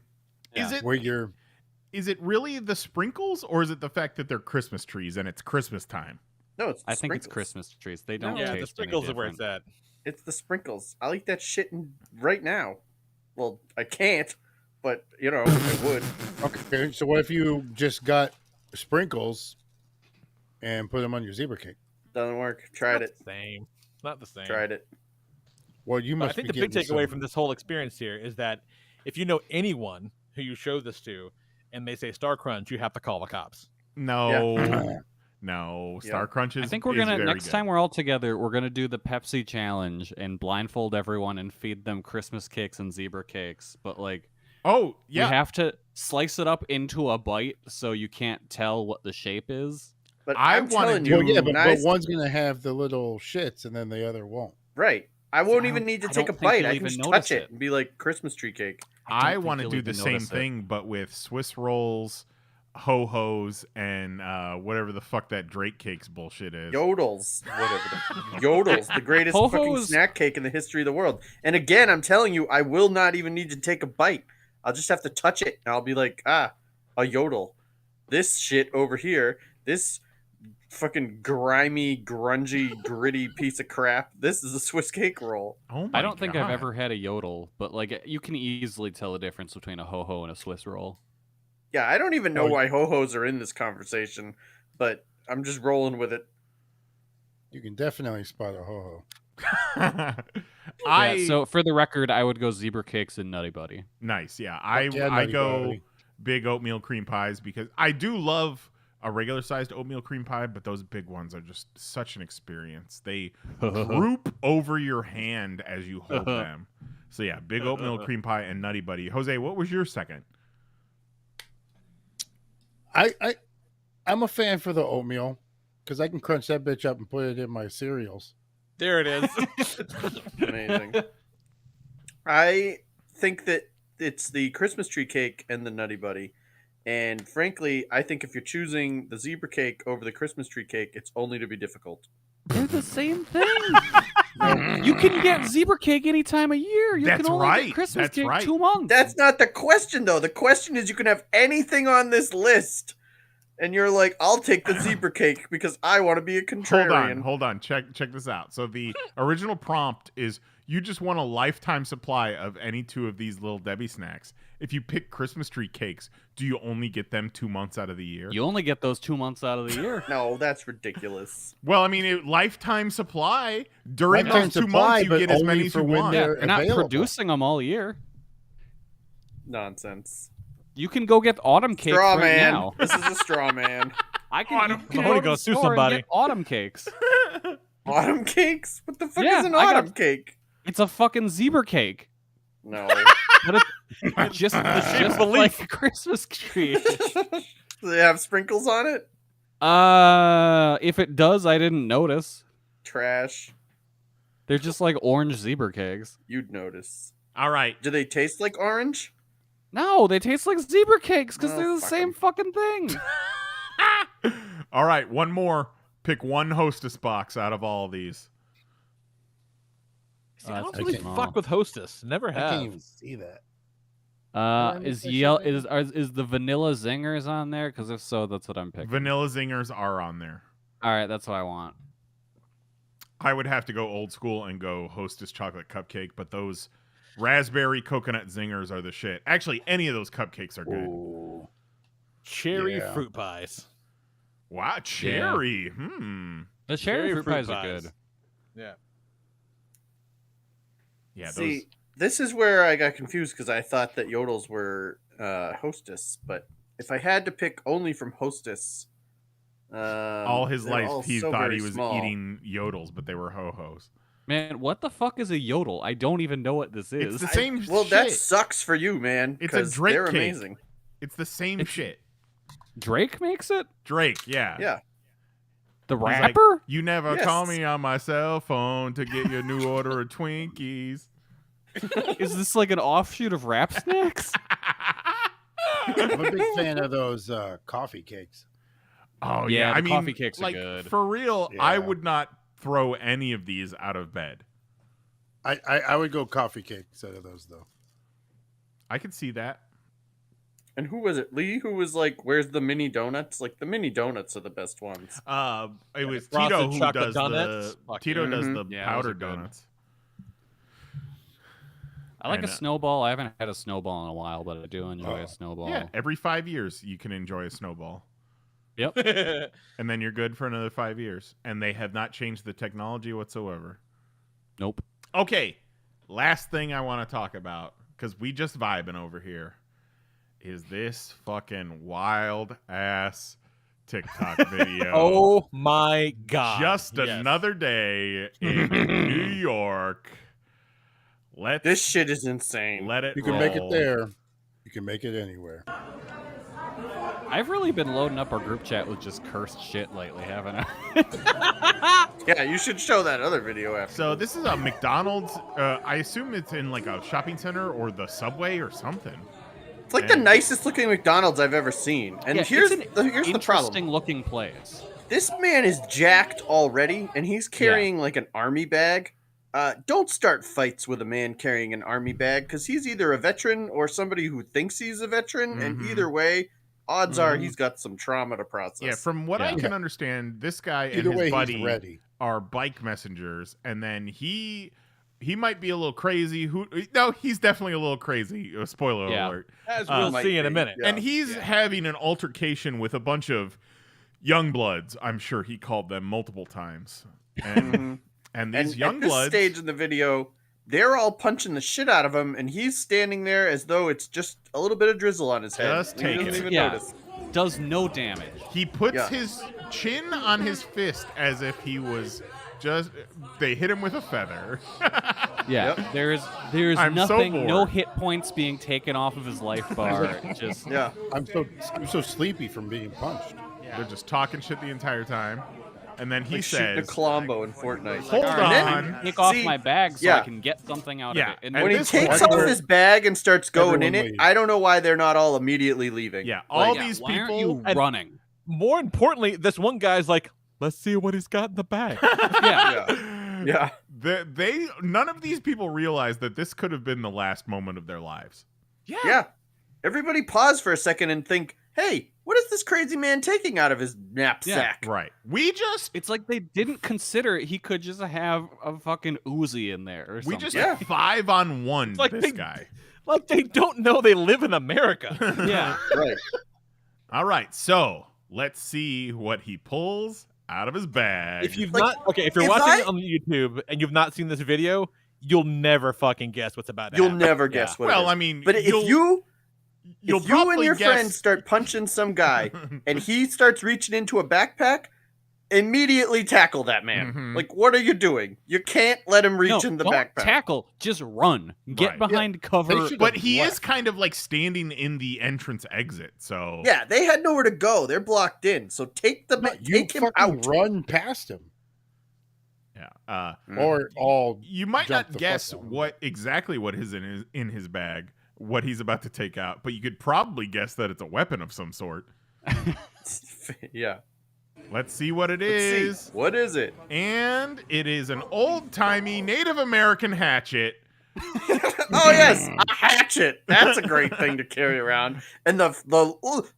Yeah. where you're Is it really the sprinkles, or is it the fact that they're Christmas trees and it's Christmas time? No, it's the I think it's sprinkles. Christmas trees. They don't No. Yeah, taste the sprinkles any are where it's different. at. It's the sprinkles. I'll eat that shit right now. Well, I can't, but I would. okay. So what if you just got sprinkles and put them on your zebra cake? Doesn't work. Tried Not it. the same. Not the same. Tried it. Well, you But must. I think be the big getting takeaway some- from this whole experience here is that if you know anyone who you show this to and they say Star Crunch, you have to call the cops. No, no. Yeah. Star Crunch is. I think we're is gonna very next good. time we're all together, we're gonna do the Pepsi challenge and blindfold everyone and feed them Christmas cakes and zebra cakes. But like, Oh yeah. you have to slice it up into a bite so you can't tell what the shape is. But I I'm wanna telling do- you, Well, yeah, but nice, one's gonna have the little shits, and then the other won't. right. I won't I even don't- need to I take a don't think bite. you'll I can even just notice touch it it. and be like Christmas tree cake. I don't want to think do you'll the even same notice it. thing, but with Swiss rolls, ho hos, and whatever the fuck that Drake cakes bullshit is. Yodels, whatever. Yodels, the greatest fucking Ho-Hos. snack cake in the history of the world. And again, I'm telling you, I will not even need to take a bite. I'll just have to touch it, and I'll be like, a yodel. This shit over here, this fucking grimy, grungy, gritty piece of crap. This is a Swiss cake roll. Oh my I don't think I've God. ever had a yodel, but like you can easily tell the difference between a ho ho and a Swiss roll. Yeah, I don't even know Oh, why ho-hos are in this conversation, but I'm just rolling with it. You can definitely spot a ho I Yeah, so for the record, I would go zebra cakes and Nutty Buddy. nice, yeah. yeah, I Nutty go Buddy. big oatmeal cream pies because I do love a regular sized oatmeal cream pie, but those big ones are just such an experience. They droop over your hand as you hold them. So yeah, big oatmeal cream pie and Nutty Buddy. Jose, what was your second? I'm a fan for the oatmeal because I can crunch that bitch up and put it in my cereals. There it is. Amazing. I think that it's the Christmas tree cake and the Nutty Buddy. And frankly, I think if you're choosing the zebra cake over the Christmas tree cake, it's only to be difficult. They're the same thing. You can get zebra cake any time of year. You That's can only right. get Christmas That's cake right. 2 months. That's not the question, though. The question is you can have anything on this list. And you're like, I'll take the zebra cake because I want to be a contrarian. Hold on. Check this out. So the original prompt is you just want a lifetime supply of any two of these little Debbie snacks. If you pick Christmas tree cakes, do you only get them 2 months out of the year? You only get those 2 months out of the year. No, that's ridiculous. Well, I mean, lifetime supply. During Lifetime those 2 supply, months, you but get as only many as for you when want. Yeah, they're you're not available. producing them all year. Nonsense. You can go get autumn cakes Straw right man. now. This is a straw man. I can, Autumn you cake. can Somebody go go to the sue store and somebody. get autumn cakes. Autumn cakes? What the fuck Yeah, is an I got- autumn cake? It's a fucking zebra cake. No. But it's just like a Christmas tree. Do they have sprinkles on it? If it does, I didn't notice. Trash. They're just like orange zebra cakes. You'd notice. All right. Do they taste like orange? No, they taste like zebra cakes because Oh, they're the fuck same 'em. fucking thing. All right. One more. Pick one Hostess box out of all of these. See, I don't that's really small. fuck with Hostess. Never I have. can't even see that. Is the vanilla zingers on there? Because if so, that's what I'm picking. Vanilla Zingers are on there. All right, that's what I want. I would have to go old school and go Hostess chocolate cupcake, but those raspberry coconut zingers are the shit. Actually, any of those cupcakes are good. Ooh. Cherry Yeah. fruit pies. Wow, cherry. The cherry fruit pies are good. Yeah. Yeah, those. See, this is where I got confused because I thought that Yodels were Hostess, but if I had to pick only from Hostess, all his they're life, all he so thought very he was small. eating yodels, but they were ho-hos. Man, what the fuck is a yodel? I don't even know what this is. It's the same Well, shit. that sucks for you, man. It's a 'cause Drake they're cake. amazing. It's the same shit. Drake makes it? Drake, yeah. Yeah. The He's like, rapper? you never Yes. call me on my cell phone to get your new order of Twinkies. Is this like an offshoot of Rap Snacks? I'm a big fan of those coffee cakes. Oh Yeah, yeah, the I mean, coffee cakes are like good. for real, I Yeah. would not throw any of these out of bed. I would go coffee cake instead of those though. I could see that. And who was it? Lee, who was like, "Where's the mini donuts?" Like the mini donuts are the best ones. It was frosted Tito who chocolate does donuts? the Fuck Tito yeah. does Mhm. the Yeah, those are powdered good. donuts. I like And, a snowball. I haven't had a snowball in a while, but I do enjoy Oh, a snowball. Yeah, every 5 years you can enjoy a snowball, Yep. and then you're good for another 5 years. And they have not changed the technology whatsoever. Nope. Okay, last thing I want to talk about, because we just vibing over here, is this fucking wild ass TikTok video. Oh my god! Just Yes. another day in New York. Let's This shit is insane. let it You can make it roll. there. You can make it anywhere. I've really been loading up our group chat with just cursed shit lately, haven't I? Yeah, you should show that other video after. So this is a McDonald's. I assume it's in like a shopping center or the subway or something. It's like the nicest looking McDonald's I've ever seen. And Yeah, here's it's an here's the problem. interesting looking place. This man is jacked already, and he's carrying like an army bag. Don't start fights with a man carrying an army bag, because he's either a veteran or somebody who thinks he's a veteran, and Mhm. either way, odds are Mhm. he's got some trauma to process. Yeah, from what I Yeah. can understand, this guy Either and way, his he's buddy ready. are bike messengers, and then he might be a little crazy. No, he's definitely a little crazy. Spoiler Yeah. alert. As Uh, we'll see in a might be, minute. yeah. And he's having an altercation with a bunch of young bloods. I'm sure he called them multiple times. And, Mhm. and these And young at this bloods. stage in the video, they're all punching the shit out of him, and he's standing there as though it's just a little bit of drizzle on his head. Just and he take doesn't it. even Yeah. notice. Does no damage. He puts Yeah. his chin on his fist as if he was just. They hit him with a feather. Yeah. Yep. There's I'm so nothing, no bored. hit points being taken off of his life bar. Just Yeah. I'm so sleepy from being punched. They're just talking shit the entire time. And then he Like shooting a says, Colombo in Fortnite. Hold all right, on. take off See, my bag so yeah. I can get something out Yeah, of it. and When he this takes point- off his bag and starts going in Everyone it, leave. I don't know why they're not all immediately leaving. Yeah, all Yeah, these why aren't people. you And- running? More importantly, this one guy's like, "Let's see what he's got in the bag." Yeah. Yeah. They none of these people realize that this could have been the last moment of their lives. Yeah. Everybody pause for a second and think, hey, what is this crazy man taking out of his knapsack? Right. We just It's like they didn't consider he could just have a fucking Uzi in there or we something. just Yeah. 5-on-1 like this they- guy. Like they don't know they live in America. Yeah. Right. All right. So, let's see what he pulls out of his bag. If you've Like, if you're if watching I- it on YouTube and you've not seen this video, you'll never fucking guess what's about to You'll happen. never guess what it well, is. I mean, But if you'll you and probably your guess... friends start punching some guy and he starts reaching into a backpack, immediately tackle that man. Mhm. Like, what are you doing? You can't let him reach No, in the don't backpack. tackle. Just run. Get Right. behind cover. They should- But he is left. kind of like standing in the entrance exit. So Yeah, they had nowhere to go. They're blocked in. So take the You take him fucking out. run past him, yeah. or all You might jump not the guess fuck on him. what exactly what is in his bag, what he's about to take out, but you could probably guess that it's a weapon of some sort. Yeah. Let's see what it Let's is. see. What is it? And it is an old-timey Native American hatchet. Oh yes, a hatchet. That's a great thing to carry around. And the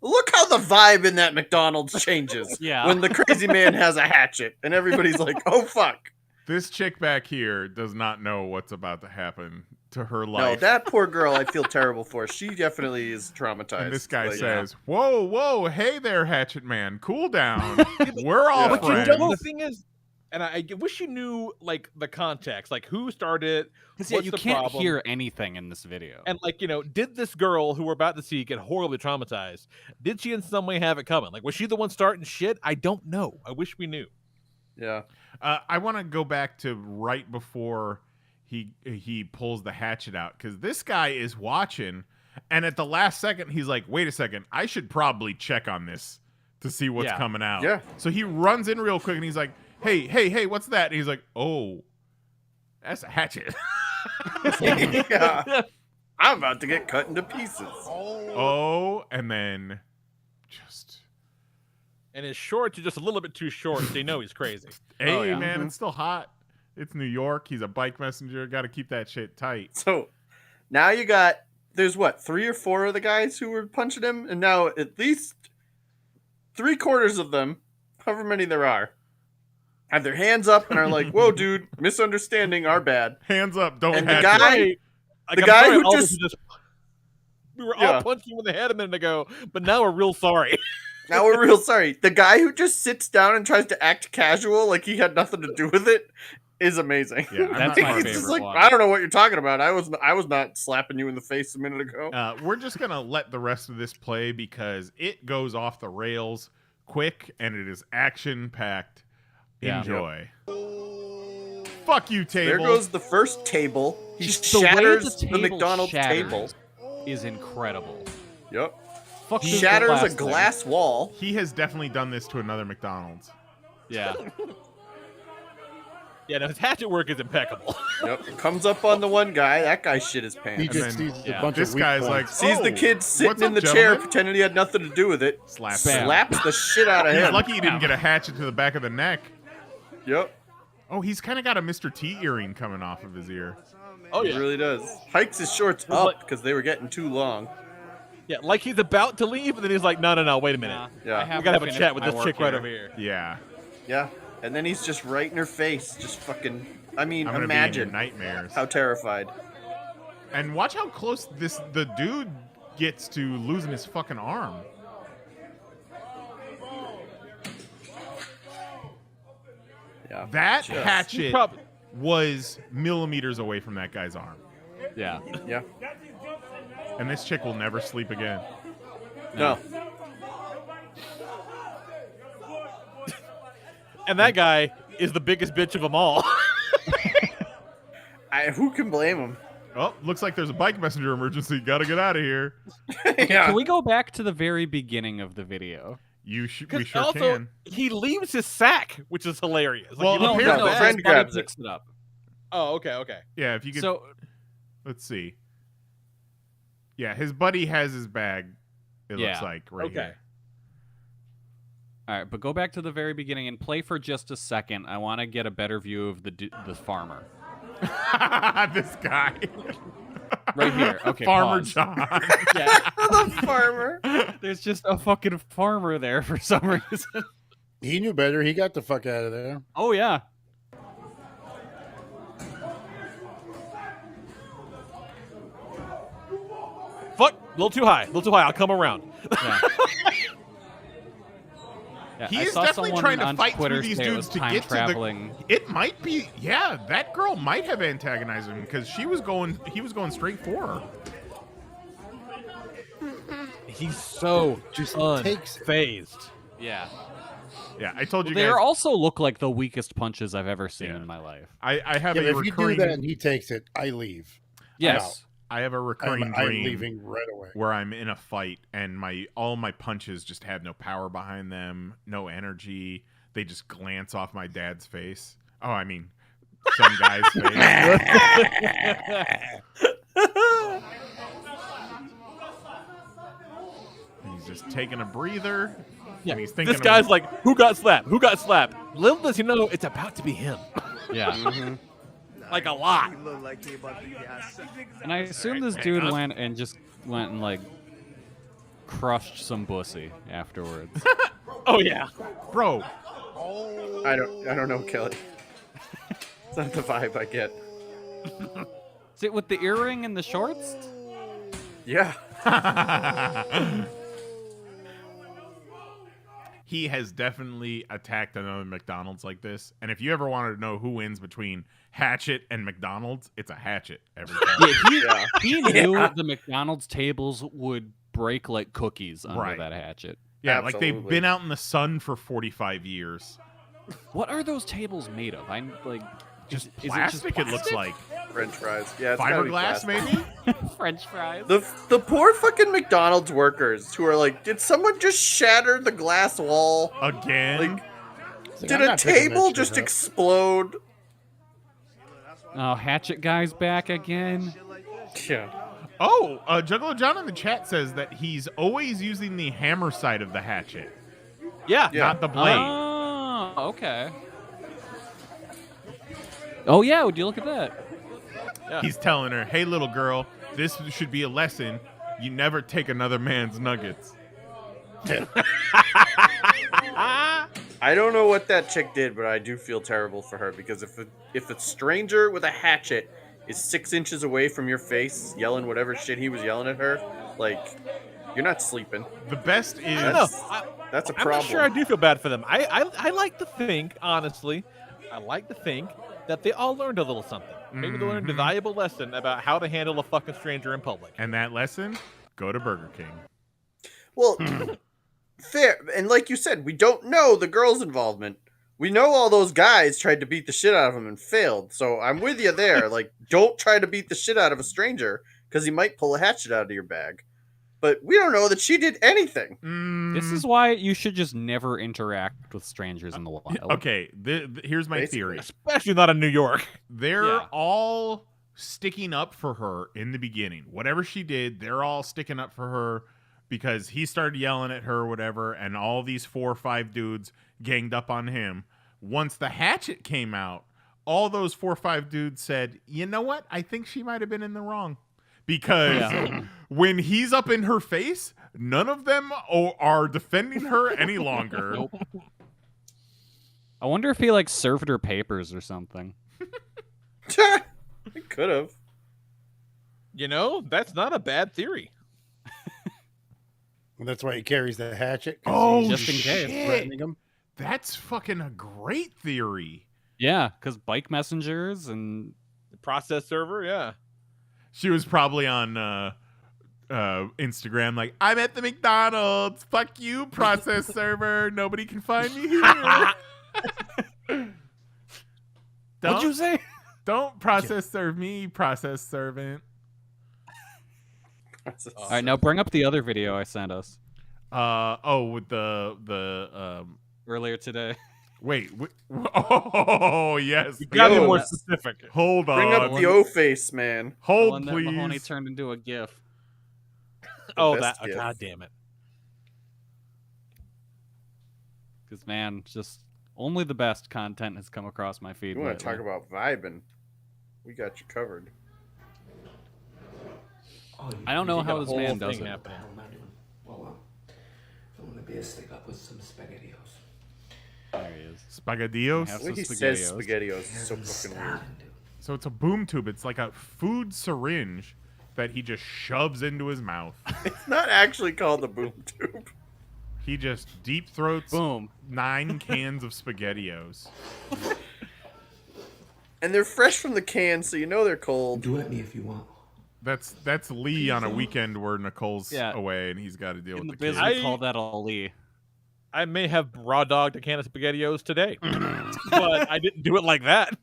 look how the vibe in that McDonald's changes. Yeah. When the crazy man has a hatchet, and everybody's like, "Oh fuck!" This chick back here does not know what's about to happen to her No, life. that poor girl. I feel terrible for. She definitely is traumatized. And this guy Like, says, "Whoa, whoa, hey there, Hatchet Man, cool down. We're all Yeah. But you friends." don't. The thing is, and I wish you knew like the context, like who started, Because what's you the can't problem, hear anything in this video. and like did this girl who we're about to see get horribly traumatized? Did she in some way have it coming? Like, was she the one starting shit? I don't know. I wish we knew. Yeah. I want to go back to right before he pulls the hatchet out, because this guy is watching, and at the last second he's like, "Wait a second, I should probably check on this to see what's Yeah. coming out." Yeah. So he runs in real quick and he's like, "Hey, what's that?" And he's like, "Oh, that's a hatchet." Yeah. I'm about to get cut into pieces. Oh, and then just And his shorts are just a little bit too short. So you know he's crazy. hey, Oh, yeah. man, it's still hot. It's New York. He's a bike messenger. Got to keep that shit tight. So now you got, there's what, 3 or 4 of the guys who were punching him? And now at least 3/4 of them, however many there are, have their hands up and are like, whoa, dude, misunderstanding, our bad. Hands up, don't And the hatch guy- it. Like, The I'm guy sorry, who all this just- is we were Yeah. all punching him in the head a minute ago, but now we're real sorry. Now we're real sorry. The guy who just sits down and tries to act casual like he had nothing to do with it is amazing. Yeah, I'm That's not my part of He's it. just favorite like, one. I don't know what you're talking about. I was not slapping you in the face a minute ago. We're just gonna let the rest of this play because it goes off the rails quick and it is action packed. Yeah. Enjoy. Fuck you, table. There goes the first table. He Just the way shatters the the table McDonald's shatters table. is incredible. Yep. Fuck He this shatters a thing. glass wall. He has definitely done this to another McDonald's. Yeah. Yeah, no, his hatchet work is impeccable. Yep. Comes up on the one guy. That guy shit his He pants. just then- sees yeah. a bunch This of weak guy's points. like, Sees the "Oh, kid sitting what's in up, the chair gentlemen?" pretending he had nothing to do with it. Slap. Bam. Slaps the shit out of He's him. lucky he didn't get a hatchet to the back of the neck. Yep. Oh, he's kind of got a Mr. T earring coming off of his ear. Oh He yeah, really does. Hikes his shorts up because they were getting too long. yeah. Like he's about to leave, and then he's like, "No, wait a minute. Yeah. I We gotta have a finished chat with my this work chick right here. over here." Yeah. Yeah. And then he's just right in her face. Just fucking. I mean, I'm gonna be in your imagine nightmares. how terrified. And watch how close the dude gets to losing his fucking arm. Yeah. That Just- hatchet Prob- was millimeters away from that guy's arm. Yeah. Yeah. And this chick will never sleep again. No. And that guy is the biggest bitch of them all. Who can blame him? Oh, looks like there's a bike messenger emergency. Gotta get out of here. Yeah. Can we go back to the very beginning of the video? We 'Cause sure also, can. he leaves his sack, which is hilarious. Like, Well, he no, leaves no, his no, bag- friend his buddy grabs it. picks it up. Oh, okay. Yeah, if you could. So Let's see. Yeah, his buddy has his bag. It looks Yeah. like right Okay. here. all right, but go back to the very beginning and play for just a second. I want to get a better view of the farmer. This guy. Right here. Okay, Farmer pause. John. Yeah. the farmer. There's just a fucking farmer there for some reason. He knew better. He got the fuck out of there. Oh yeah. Fuck, a little too high. I'll come around. Yeah. Yeah, He I is saw definitely someone trying to on fight Twitter through these say it dudes was to time get to traveling. the. It might be. Yeah, that girl might have antagonized him because he was going straight for her. He's so Just takes it. unfazed. Yeah. Yeah, I told you They guys. also look like the weakest punches I've ever seen Yeah. in my life. I have Yeah, a but if you do recurring. that and he takes it, I leave. Yes. I have a recurring I'm dream leaving right away. where I'm in a fight and all my punches just have no power behind them, no energy. They just glance off my dad's face. Oh, I mean, some guy's face. And he's just taking a breather. Yeah, And he's thinking this guy's like, who got slapped? Little does he know it's about to be him. Yeah. Like a lot. And I assume this dude went and like crushed some pussy afterwards. Oh yeah. bro. I don't know, Kelly. It's not the vibe I get. Is it with the earring and the shorts? Yeah. He has definitely attacked another McDonald's like this. And if you ever wanted to know who wins between Hatchet and McDonald's, it's a Hatchet every time. Yeah. He knew the McDonald's tables would break like cookies under Right. that hatchet. Yeah, like they've Absolutely. been out in the sun for 45 years. What are those tables made of? I'm like Just is plastic, it looks plastic? like. French fries. Yeah, it's gotta be Fiberglass, plastic. maybe? French fries. The poor fucking McDonald's workers who are like, did someone just shatter the glass wall? Again? Like, It's like, did I'm a not picking that table shit just up. explode? Oh, Hatchet Guy's back again. Yeah. Oh, Juggalo John in the chat says that he's always using the hammer side of the hatchet, Yeah. not the blade. Oh, okay. Oh yeah, would you look at that? Yeah. He's telling her, "Hey, little girl, this should be a lesson. You never take another man's nuggets." I don't know what that chick did, but I do feel terrible for her because if a stranger with a hatchet is 6 inches away from your face, yelling whatever shit he was yelling at her, like, you're not sleeping. The best is I don't know. That's a I'm problem. not sure I do feel bad for them. I like to think, honestly, that they all learned a little something. Maybe they learned a valuable lesson about how to handle a fucking stranger in public. and that lesson, go to Burger King. Well, fair. And like you said, we don't know the girl's involvement. We know all those guys tried to beat the shit out of him and failed. So I'm with you there. Like, don't try to beat the shit out of a stranger because he might pull a hatchet out of your bag. But we don't know that she did anything. This is why you should just never interact with strangers in the wild. Okay, here's my Basically. theory. Especially not in New York. They're Yeah. all sticking up for her in the beginning. Whatever she did, they're all sticking up for her because he started yelling at her or whatever, and all these 4 or 5 dudes ganged up on him. Once the hatchet came out, all those 4 or 5 dudes said, "You know what? I think she might have been in the wrong." Because when he's up in her face, none of them are defending her any longer. Nope. I wonder if he like served her papers or something. He could have. You know, that's not a bad theory. And that's why he carries the hatchet. 'Cause Oh, he's just in case. shit. threatening him. That's fucking a great theory. Yeah, because bike messengers and The process server, yeah. She was probably on Instagram like, "I'm at the McDonald's. Fuck you, process server. Nobody can find me here." What'd you say? Don't process serve me, process servant. all right, now bring up the other video I sent us With the earlier today. wait. Oh yes. You gotta be Yo. more specific. Hold on. Bring up the O-face, man. The Hold one that please. Mahoney turned into a GIF. Oh, best that. gift. God damn it. Because man, just only the best content has come across my feed. You want to lately. talk about vibing? We got you covered. I don't know how this whole man does thing it. happening. There he is. Spaghettios. Have The way some he says SpaghettiOs. SpaghettiOs is so fucking weird. So it's a boom tube. It's like a food syringe that he just shoves into his mouth. It's not actually called the boom tube. He just deep throats Boom. 9 cans of SpaghettiOs. And they're fresh from the can, so you know they're cold. Do at me if you want. That's Lee on a weekend where Nicole's Yeah. away and he's got to deal In the with the kids. biz, we call that a Lee. I may have raw dogged a can of SpaghettiOs today, but I didn't do it like that.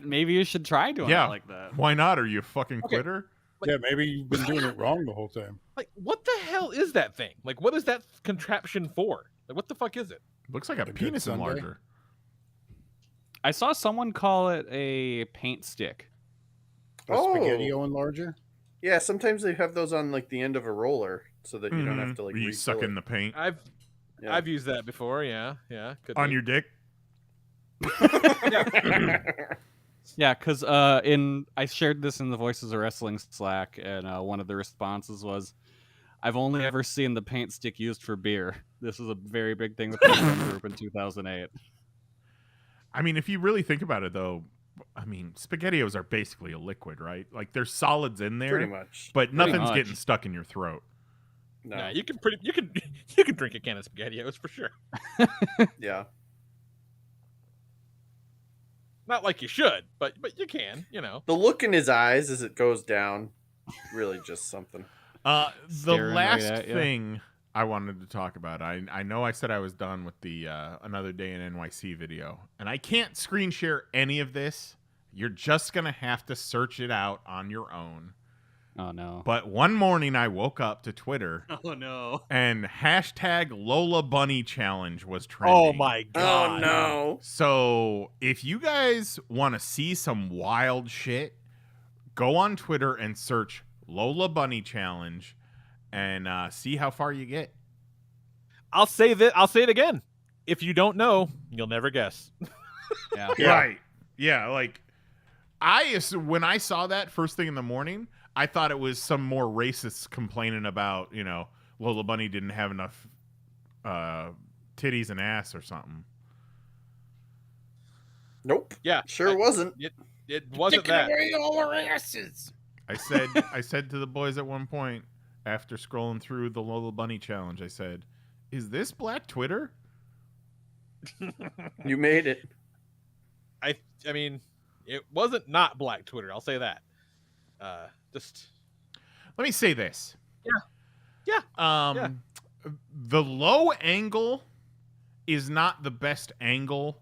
Maybe you should try doing Yeah. it like that. Why not? Are you a fucking Okay. quitter? Yeah, maybe you've been doing it wrong the whole time. Like, what the hell is that thing? Like, what is that contraption for? Like, what the fuck is it? Looks like a good penis Sunday. enlarger. I saw someone call it a paint stick. A Oh. spaghetti-o enlarger? Yeah, sometimes they have those on like the end of a roller so that you don't have to like you refill suck it. in the paint Yeah. I've used that before. Yeah. Could on be. your dick. Yeah, because I shared this in the Voices of Wrestling Slack, and one of the responses was, "I've only ever seen the paint stick used for beer. This was a very big thing with the friend group in 2008." I mean, if you really think about it, though, I mean, SpaghettiOs are basically a liquid, right? Like there's solids in there, Pretty much. but nothing's much. getting stuck in your throat. No. Yeah, you can drink a can of SpaghettiOs for sure. Yeah. Not like you should, but you can. You know. The look in his eyes as it goes down, really just something. The Staring last right at ya. thing I wanted to talk about, I know I said I was done with the Another Day in NYC video, and I can't screen share any of this. You're just gonna have to search it out on your own. Oh no. But one morning I woke up to Twitter Oh no. and hashtag Lola Bunny Challenge was trending. Oh my god. Oh no. So if you guys want to see some wild shit, go on Twitter and search Lola Bunny Challenge and see how far you get. I'll say it again. If you don't know, you'll never guess. Yeah. Yeah. Right. Yeah, like when I saw that first thing in the morning, I thought it was some more racists complaining about, Lola Bunny didn't have enough titties and ass or something. Nope. Yeah, Sure wasn't. It wasn't that. all our asses. I said to the boys at one point after scrolling through the Lola Bunny challenge, I said, "Is this Black Twitter?" You made it. I mean, it wasn't not Black Twitter. I'll say that. Just Let me say this. Yeah. Yeah. The low angle is not the best angle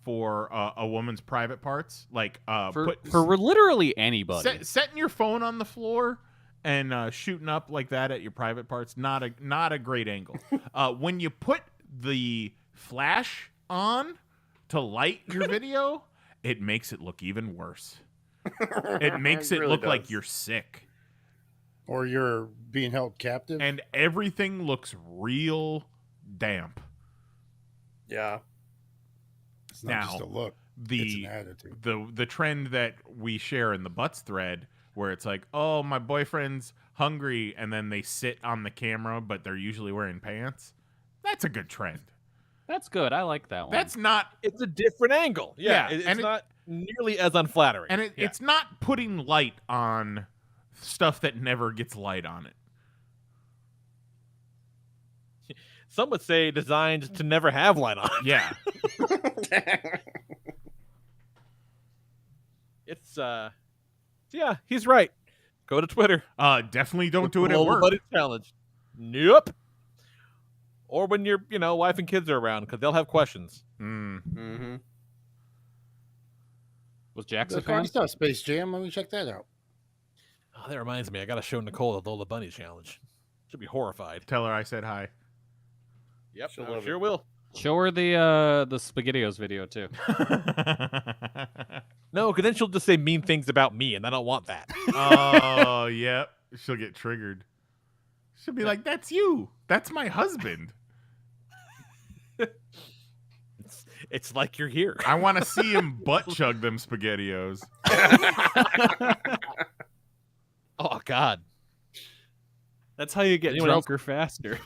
for a woman's private parts. Like For literally anybody. setting your phone on the floor and shooting up like that at your private parts, not a great angle. When you put the flash on to light your video, it makes it look even worse. It makes it really look like does. you're sick. Or you're being held captive. And everything looks real damp. Yeah. It's not just Now, a look. It's The an attitude. the trend that we share in the butts thread, where it's like, oh, my boyfriend's hungry, and then they sit on the camera, but they're usually wearing pants. That's a good trend. That's good. I like that one. That's not, it's a different angle. Yeah, Yeah, it's and not nearly as unflattering. and it's not putting light on stuff that never gets light on it. Some would say designed to never have light on. Yeah. It's yeah, he's right. Go to Twitter. Definitely don't do it at Lola work. Bunny Challenge. Nope. Or when your wife and kids are around, because they'll have questions. Mm-hmm. Was Jax a The fan? funny stuff, Space Jam. Let me check that out. Oh, that reminds me, I gotta show Nicole the Lola Bunny Challenge. She'll be horrified. Tell her I said hi. Yep, She'll I love sure it. will. Show her the SpaghettiOs video too. No, because then she'll just say mean things about me, and I don't want that. Oh, yep. She'll get triggered. She'll be like, "That's you. That's my husband. It's like you're here. I want to see him butt chug them SpaghettiOs." Oh God, that's how you get Get drunker faster.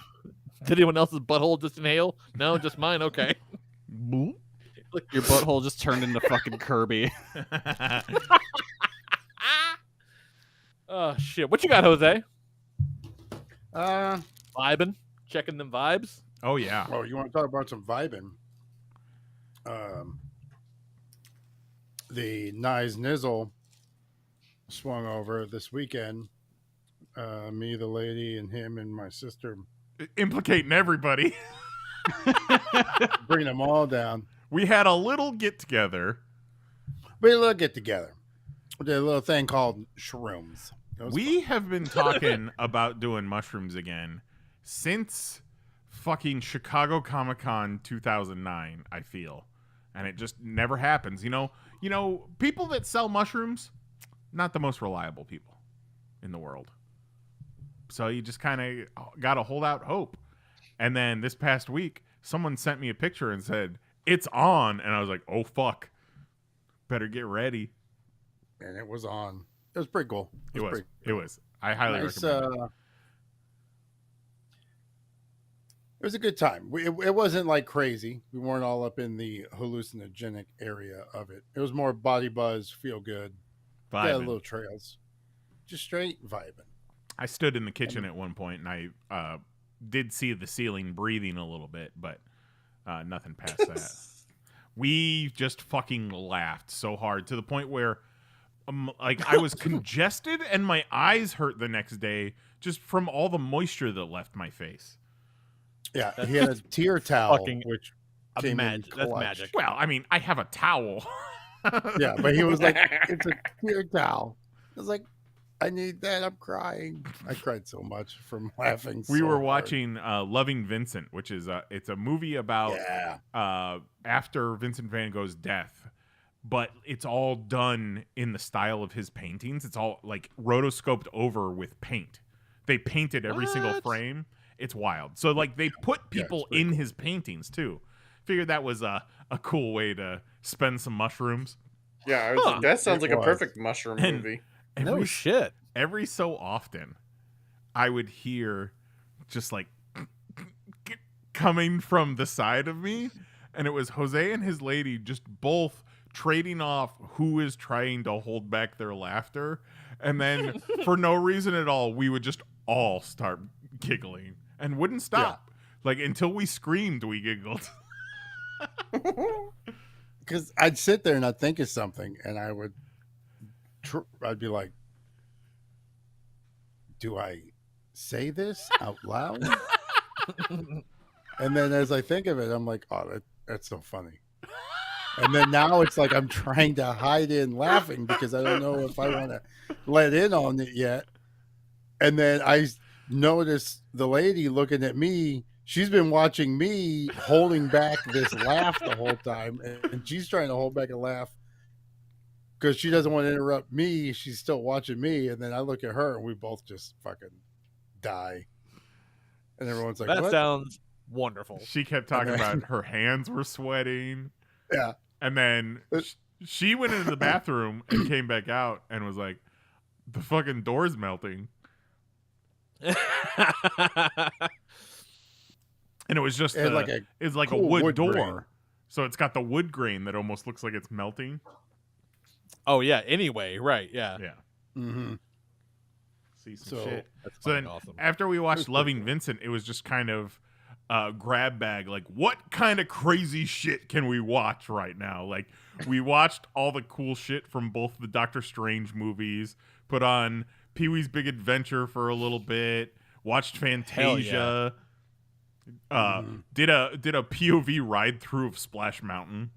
Did anyone else's butthole just inhale? No, just mine. Okay. Your butthole just turned into fucking Kirby. Oh shit! What you got, Jose? Uh, Vibin, checking them vibes. Oh yeah. oh, you want to talk about some vibing? The Nice Nizzle swung over this weekend. Me, the lady, and him and my sister, Implicating everybody. bringing them all down. We had a little get together. We look get together. We did a little thing called shrooms. It was We have been talking about doing mushrooms again since fucking Chicago Comic-Con 2009, I feel. And it just never happens. You know, people that sell mushrooms, not the most reliable people in the world. So you just kind of got to hold out hope. And then this past week, someone sent me a picture and said, "It's on." And I was like, "Oh, fuck. Better get ready." and it was on. It was pretty cool. It was. pretty It was. I highly nice, recommend it. It was a good time. It wasn't like crazy. We weren't all up in the hallucinogenic area of it. It was more body buzz, feel good. Yeah, Vibing. little trails. Just straight vibing. I stood in the kitchen at one point and I did see the ceiling breathing a little bit, but nothing past that. We just fucking laughed so hard to the point where like I was congested and my eyes hurt the next day just from all the moisture that left my face. Yeah, he had a tear towel, Fucking which came in Magic. That's clutch. magic. Well, I mean, I have a towel. Yeah, but he was like, "It's a tear towel." I was like, I need that. I'm crying. I cried so much from laughing. We so were hard. watching Loving Vincent, which is it's a movie about after Vincent van Gogh's death, but it's all done in the style of his paintings. It's all like rotoscoped over with paint. They painted every single frame. It's wild. So like they put people in cool. his paintings too. Figured that was a cool way to spend some mushrooms. Yeah, I was like, that sounds like a was. perfect mushroom movie. No shit. Every so often, I would hear just like coming from the side of me, and it was Jose and his lady just both trading off who is trying to hold back their laughter, and then for no reason at all, we would just all start giggling and wouldn't stop. Like until we screamed, we giggled. Because I'd sit there and I'd think of something, and I would, I'd be like, "Do I say this out loud?" And then as I think of it, I'm like, "Oh, that's so funny." And then now it's like I'm trying to hide in laughing because I don't know if I want to let in on it yet. And then I notice the lady looking at me. She's been watching me holding back this laugh the whole time, and she's trying to hold back a laugh because she doesn't want to interrupt me. She's still watching me, and then I look at her, and we both just fucking die. And everyone's like, That "What?" sounds wonderful. She kept talking about her hands were sweating. Yeah. And then she went into the bathroom and came back out and was like, the fucking door's melting. And it was just It had it's like cool a wood door. grain. So it's got the wood grain that almost looks like it's melting. Oh yeah. Anyway, right? Yeah. Yeah. Mm-hmm. See some So, shit. That's So then fucking awesome. after we watched pretty Loving cool. Vincent, it was just kind of grab bag. Like, what kind of crazy shit can we watch right now? Like, we watched all the cool shit from both the Doctor Strange movies, put on Pee-wee's Big Adventure for a little bit, watched Fantasia, did a POV ride through of Splash Mountain.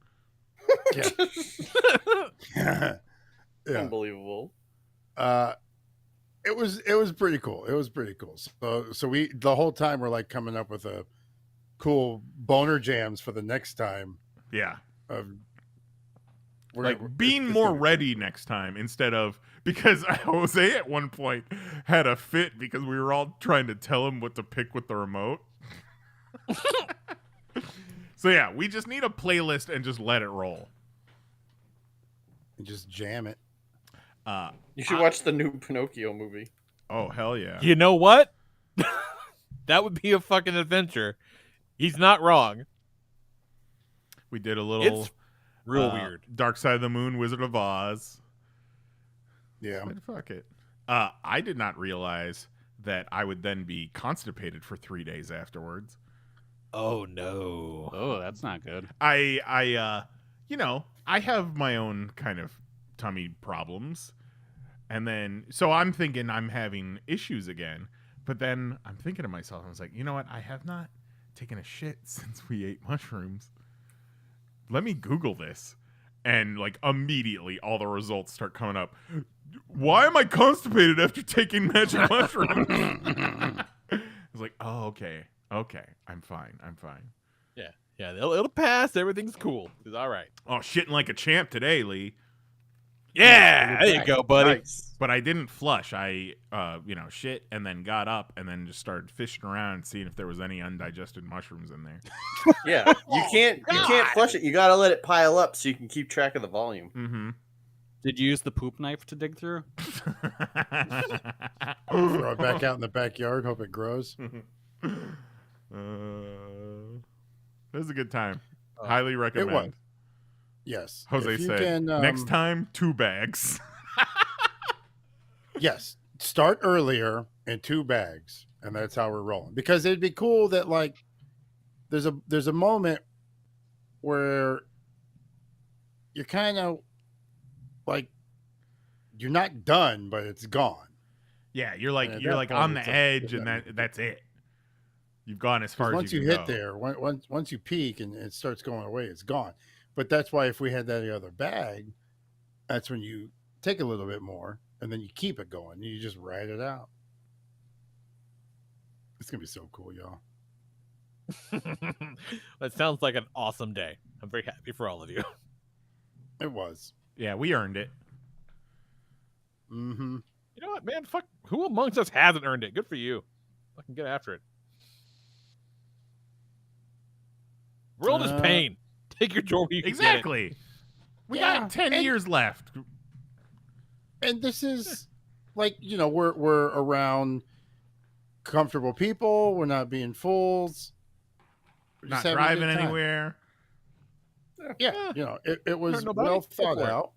Yeah. Yeah. Unbelievable. It was pretty cool. It was pretty cool. So we the whole time we're like coming up with a cool boner jams for the next time. Yeah. We're Like being more ready next time instead of, because Jose at one point had a fit because we were all trying to tell him what to pick with the remote. So yeah, we just need a playlist and just let it roll. and just jam it. You should watch the new Pinocchio movie. Oh hell yeah. You know what? That would be a fucking adventure. He's not wrong. We did a little It's real weird. Dark Side of the Moon, Wizard of Oz. Yeah. But fuck it. I did not realize that I would then be constipated for 3 days afterwards. Oh no. Oh, that's not good. I you know, I have my own kind of tummy problems. And then, so I'm thinking I'm having issues again. But then I'm thinking to myself, I was like, you know what? I have not taken a shit since we ate mushrooms. Let me Google this. And like immediately all the results start coming up. Why am I constipated after taking magic mushrooms? I was like, oh, okay. Okay. I'm fine. Yeah, it'll pass. Everything's cool. It's all right. Oh, shitting like a champ today, Lee. Yeah, there you go, buddy. Nice. But I didn't flush. I, shit and then got up and then just started fishing around and seeing if there was any undigested mushrooms in there. Yeah, you can't flush it. You gotta let it pile up so you can keep track of the volume. Mm-hmm. Did you use the poop knife to dig through? Throw it back out in the backyard. Hope it grows. It was a good time. Highly recommend. It was. Yes. Jose If you said, can, next time, 2 bags. Yes. Start earlier in 2 bags, and that's how we're rolling. Because it'd be cool that like there's a moment where you're kind of like you're not done, but it's gone. Yeah, you're like And at you're that like point, on the it's like, edge, yeah, and that's it. You've gone as far as Once you can hit go. there, once you peak and it starts going away, it's gone. But that's why if we had that other bag, that's when you take a little bit more and then you keep it going. You just ride it out. It's gonna be so cool, y'all. That sounds like an awesome day. I'm very happy for all of you. It was. Yeah, we earned it. Mm-hmm. You know what, man? Fuck. Who amongst us hasn't earned it? Good for you. Fucking get after it. World is pain. Take your joy. Exactly. We got 10 years left. And this is like, we're around comfortable people. We're not being fools. We're Not just having a good driving time. anywhere. Yeah, it was nobody. well Go thought for it. out.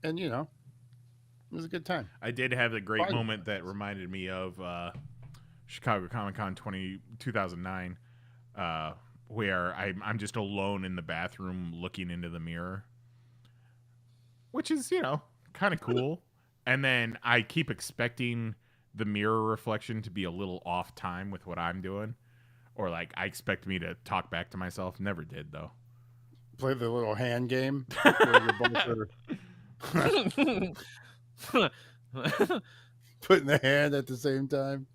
And, it was a good time. I did have a great Fun. moment that reminded me of Chicago Comic-Con 2009, where I'm just alone in the bathroom looking into the mirror, which is, kind of cool. And then I keep expecting the mirror reflection to be a little off time with what I'm doing. Or, like, I expect me to talk back to myself. Never did, though. Play the little hand game where you're both putting the hand at the same time.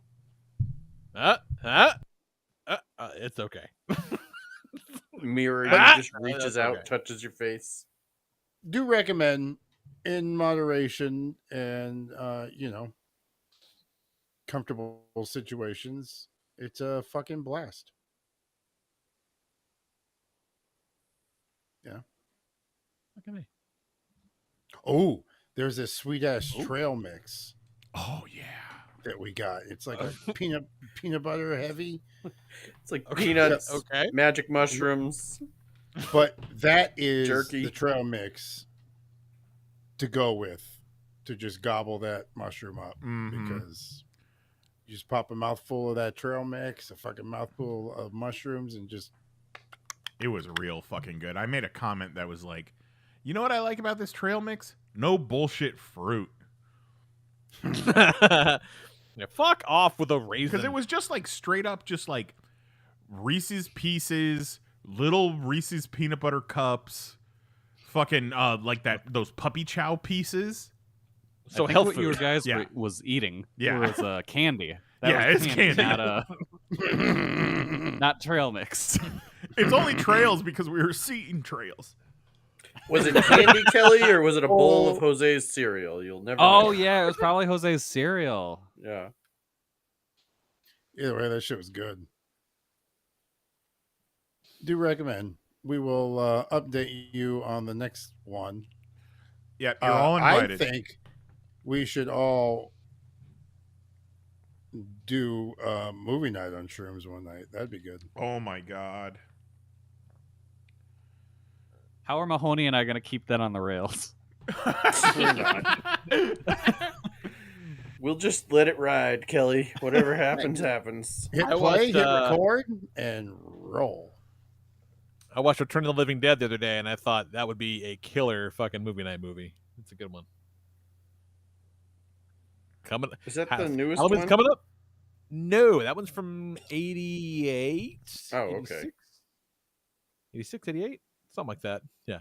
It's okay. Mirror just reaches that's out, okay. touches your face. Do recommend in moderation and, comfortable situations. It's a fucking blast. Yeah. Look at me. Oh, there's this sweet ass trail mix Oh, yeah. that we got. It's like a peanut butter heavy, It's like Okay. peanuts, Okay. magic mushrooms. but that is Jerky. the trail mix to go with to just gobble that mushroom up Mhm. because you just pop a mouthful of that trail mix, a fucking mouthful of mushrooms, and just It was real fucking good. I made a comment that was like, you know what I like about this trail mix? No bullshit fruit. Yeah, fuck off with a raisin. Because it was just like straight up, just like Reese's Pieces, little Reese's peanut butter cups, fucking like those puppy chow pieces. so I think health what you food. guys Yeah. was eating Yeah. was candy. Yeah, was it's candy. Not trail mix. It's only trails because we were seeing trails. Was it candy, Kelly, or was it a bowl of Jose's cereal? You'll never Oh know. yeah, it was probably Jose's cereal. Yeah. either way, that shit was good. Do recommend. We will update you on the next one. Yeah, you're all invited. I think we should all do movie night on shrooms one night. That'd be good. Oh my god. How are Mahoney and I going to keep that on the rails? We're not. We'll just let it ride, Kelly. Whatever happens, happens. Hit I play, watched, hit record, and roll. I watched Return of the Living Dead the other day, and I thought that would be a killer fucking movie night movie. It's a good one. Coming. Is that the newest Halloween's one? coming up? No, that one's from 88. Oh, okay. 86, 88? Something like that. Yeah.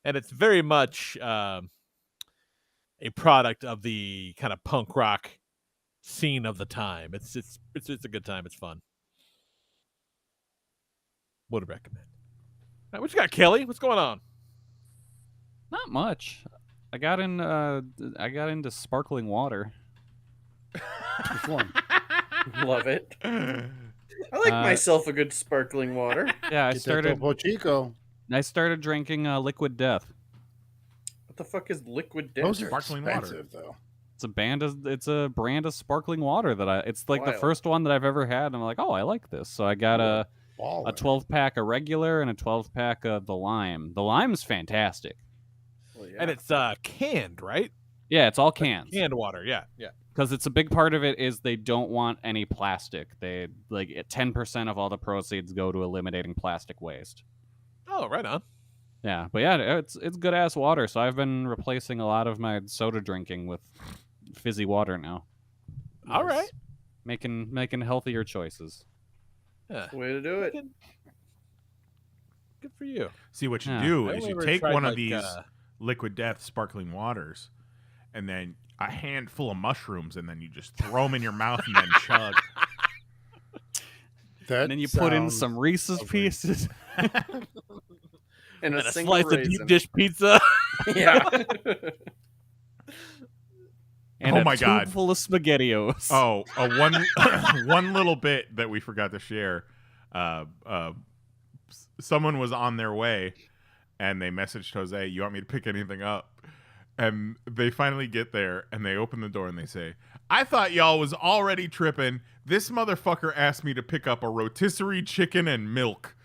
And it's very much a product of the kind of punk rock scene of the time. It's a good time. It's fun. Would recommend. All right, what you got, Kelly? What's going on? Not much. I got into sparkling water. Which one? Love it. I like myself a good sparkling water. Yeah, I Get that started Topo Chico. drinking Liquid Death. What the fuck is liquid Those death? are Sparkling water. expensive, though. It's a brand of sparkling water that it's like the Wild. first one that I've ever had, and I'm like, oh, I like this. So I got a Ballin'. 12-pack of regular and a 12-pack of the lime. The lime's fantastic. Well, yeah. And it's canned, right? Yeah, it's all cans. Canned water. Yeah. Because it's a big part of it is they don't want any plastic. They 10% of all the proceeds go to eliminating plastic waste. Oh, right on. Yeah, but yeah, it's good ass water. So I've been replacing a lot of my soda drinking with fizzy water now, All right. making healthier choices. Yeah. Way to do it. Good for you. See, what you Yeah. do I is you only take tried, one of like, these Liquid Death sparkling waters and then a handful of mushrooms, and then you just throw them in your mouth and then chug. That And then you put in sounds some Reese's lovely. Pieces. And And a single slice of deep raisin. dish pizza. Yeah. And Oh a my God. tube full of SpaghettiOs. Oh, one little bit that we forgot to share. Someone was on their way, and they messaged Jose, "You want me to pick anything up?" And they finally get there, and they open the door, and they say, "I thought y'all was already tripping. This motherfucker asked me to pick up a rotisserie chicken and milk."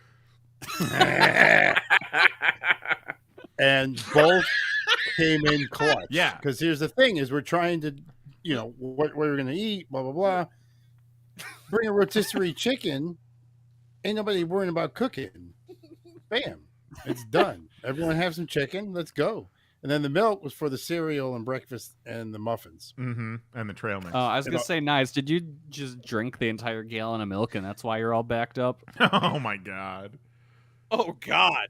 And both came in clutch. Yeah. Because here's the thing: is we're trying to, what we're going to eat, blah blah blah. Bring a rotisserie chicken. Ain't nobody worrying about cooking. Bam, it's done. Everyone have some chicken. Let's go. And then the milk was for the cereal and breakfast and the muffins. Mm-hmm. And the trail mix. I was going to say, Nice, did you just drink the entire gallon of milk and that's why you're all backed up? Oh my God. Oh God.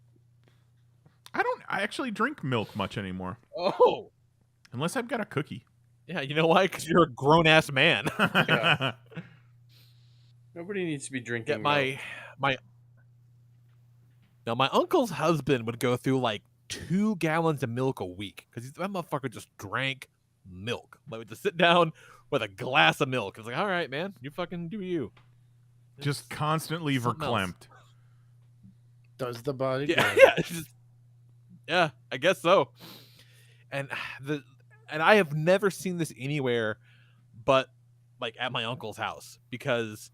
I actually drink milk much anymore. Oh. Unless I've got a cookie. Yeah, you know why? Because you're a grown ass man. Yeah. Nobody needs to be drinking Yeah, milk. my uncle's husband would go through like 2 gallons of milk a week because that motherfucker just drank milk. Like would just sit down with a glass of milk. It's like, all right, man, you fucking do you. Just constantly something else. verklempt. Does the body? Yeah, go? yeah, it's just, yeah, I guess so. And I have never seen this anywhere, but like at my uncle's house because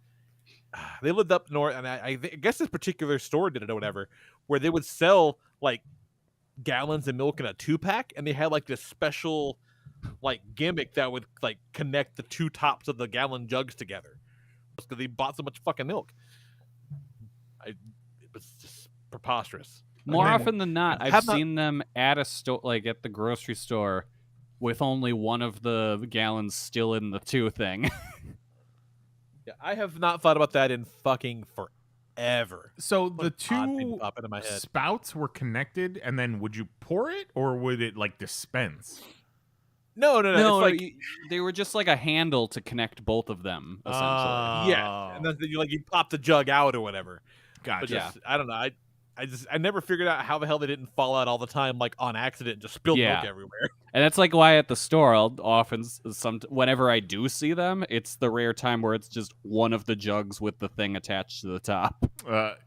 they lived up north, and I guess this particular store did it or whatever, where they would sell like gallons of milk in a 2-pack, and they had like this special like gimmick that would like connect the 2 tops of the gallon jugs together because they bought so much fucking milk. It was just preposterous. More I mean, often than not, I've have not- seen them at a store, like at the grocery store, with only one of the gallons still in the 2 thing. Yeah, I have not thought about that in fucking forever. So What the an odd thing to two pop into my head. spouts were connected, and then would you pour it, or would it like dispense? No. No, It's like, they were just like a handle to connect both of them, essentially. yeah, and then you pop the jug out or whatever. Gotcha. But just, I don't know. I never figured out how the hell they didn't fall out all the time, like on accident, and just spill Yeah. milk everywhere. And that's like why at the store, I'll often, whenever I do see them, it's the rare time where it's just one of the jugs with the thing attached to the top.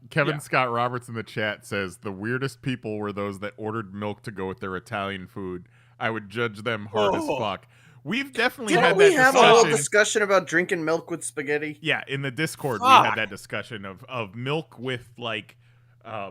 Kevin Yeah. Scott Roberts in the chat says the weirdest people were those that ordered milk to go with their Italian food. I would judge them hard as Oh. fuck. We've definitely Didn't had we that have a whole discussion. discussion about drinking milk with spaghetti? Yeah, in the Discord we Fuck. had that discussion of milk with like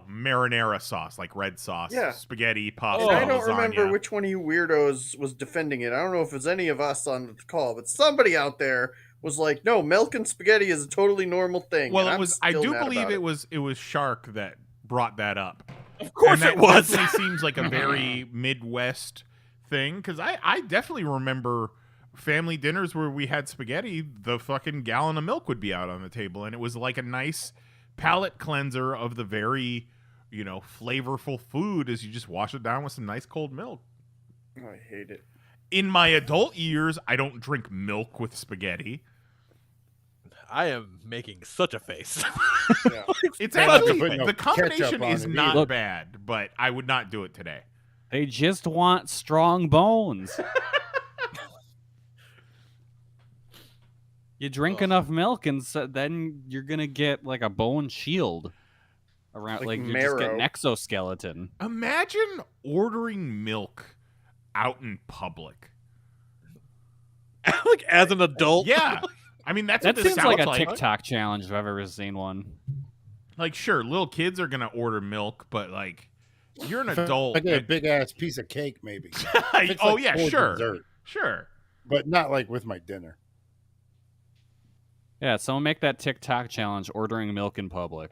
marinara sauce, like red sauce, Yeah. spaghetti, And pasta, I don't lasagna. remember which one of you weirdos was defending it. I don't know if it's any of us on the call, but somebody out there was like, "No, milk and spaghetti is a totally normal thing." Well, and it I'm was. I still do mad believe about it was Shark that brought that up. Of course and it that was. definitely seems like a very Midwest thing because I definitely remember family dinners where we had spaghetti. The fucking gallon of milk would be out on the table, and it was like a nice palate cleanser of the very, flavorful food as you just wash it down with some nice cold milk. Oh, I hate it. In my adult years, I don't drink milk with spaghetti. I am making such a face. Yeah. It's They like to actually put no the combination ketchup on is it not either. bad, but I would not do it today. They just want strong bones. You drink enough milk, and then you're gonna get like a bone shield around, Like you just get an marrow. exoskeleton. Imagine ordering milk out in public. Like as an adult. Yeah. I mean, that's That what this seems like sounds a TikTok challenge if I've ever seen one. Like, sure, little kids are going to order milk, but, like, you're an If I- adult. I get a big ass piece of cake, maybe. It's Oh, like yeah, for sure. dessert, Sure. but not like with my dinner. Yeah, someone make that TikTok challenge, ordering milk in public.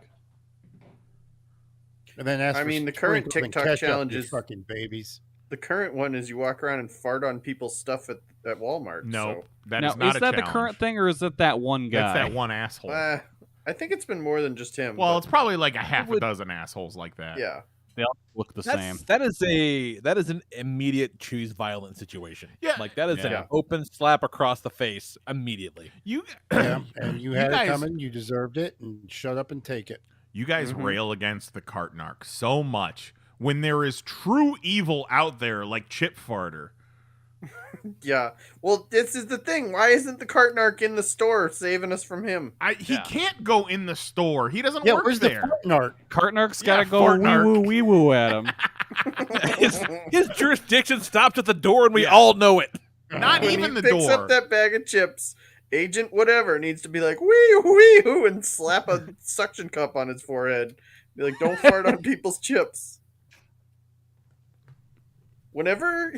And then ask I for mean, the current sprinkles and TikTok ketchup, challenge you is- fucking babies. The current one is you walk around and fart on people's stuff at Walmart. No, that now, is not is a that challenge. the current thing, or is it that one guy? That's that one asshole. So, I think it's been more than just him. Well, but it's probably like a half a would- dozen assholes like that. yeah. They all look the same. That is an immediate choose violent situation. Yeah. Like that is Yeah. an open slap across the face immediately. You Yeah, and you had guys- it coming. You deserved it, and shut up and take it. You guys rail against the cart narc so much when there is true evil out there like Chip Farter. Yeah. Well, this is the thing. Why isn't the cart narc in the store saving us from him? He can't go in the store. He doesn't Yeah, work where's there. the fart narc? Cartnark's Yeah, gotta go fart wee narc. woo wee woo at him. His jurisdiction stops at the door, and we all know it. Not When even he the picks door. up that bag of chips, Agent whatever needs to be like, wee wee hoo, and slap a suction cup on his forehead. Be like, don't fart on people's chips. Whenever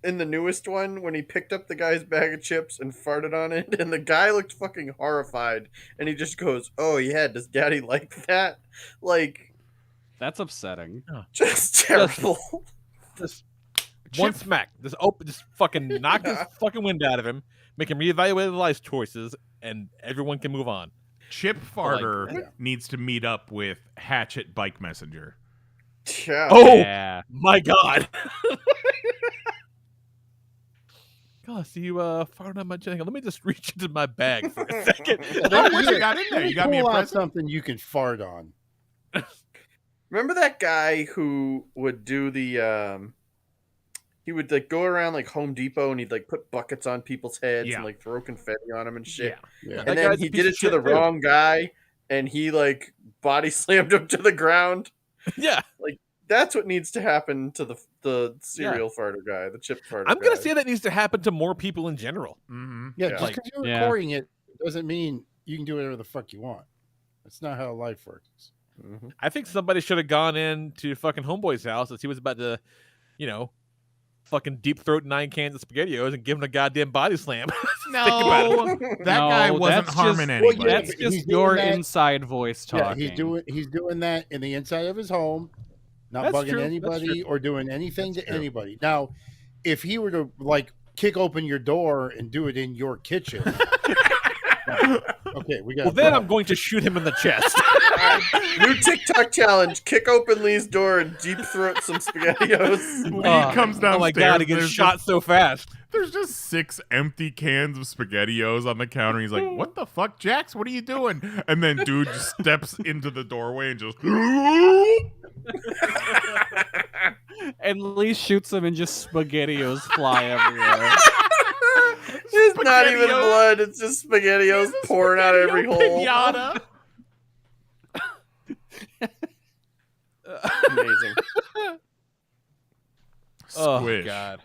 in the newest one, when he picked up the guy's bag of chips and farted on it, and the guy looked fucking horrified, and he just goes, oh yeah, does daddy like that? Like, That's upsetting. just terrible. Just one smack. Just fucking knock his fucking wind out of him. Make him reevaluate his life choices, and everyone can move on. Chip Farter Yeah. needs to meet up with Hatchet Bike Messenger. Yeah. Oh Yeah. my god. God, see you farted on my jacket. Let me just reach into my bag for a second. Oh, what you got in there? You got me a Pull out present? something you can fart on. Remember that guy who would do the he would like go around like Home Depot and he'd like put buckets on people's heads Yeah. and like throw confetti on them and shit. Yeah. That And then guy's a he piece did of it to shit, the too. wrong guy and he like body slammed him to the ground. Yeah. That's what needs to happen to the serial farter guy, the chip farter I'm gonna guy. say that needs to happen to more people in general. Mm-hmm. Yeah, Yeah. just Like- because you're Yeah. recording it doesn't mean you can do whatever the fuck you want. That's not how life works. Mhm. I think somebody should have gone in to fucking Homeboy's house as he was about to, fucking deep throat 9 cans of SpaghettiOs and give him a goddamn body slam. No, about that No, guy wasn't that's harming just- anybody. Well, yeah, That's but he's just doing your that- inside voice talking. Yeah, he's doing that in the inside of his home, not That's bugging true, that's anybody or doing anything That's to true. anybody. Now, if he were to like kick open your door and do it in your kitchen, okay, we got. Well, then I'm going to shoot him in the chest. New TikTok challenge: kick open Lee's door and deep throat some SpaghettiOs. Lee comes downstairs. Oh my god, he gets there's shot so fast. There's just 6 empty cans of SpaghettiOs on the counter. He's like, "What the fuck, Jax? What are you doing?" And then dude just steps into the doorway and just. And Lee shoots him and just SpaghettiOs fly everywhere. It's not even SpaghettiOs. blood; it's just SpaghettiOs He's a pouring out every hole. Pinata. Amazing. Oh Squish. god.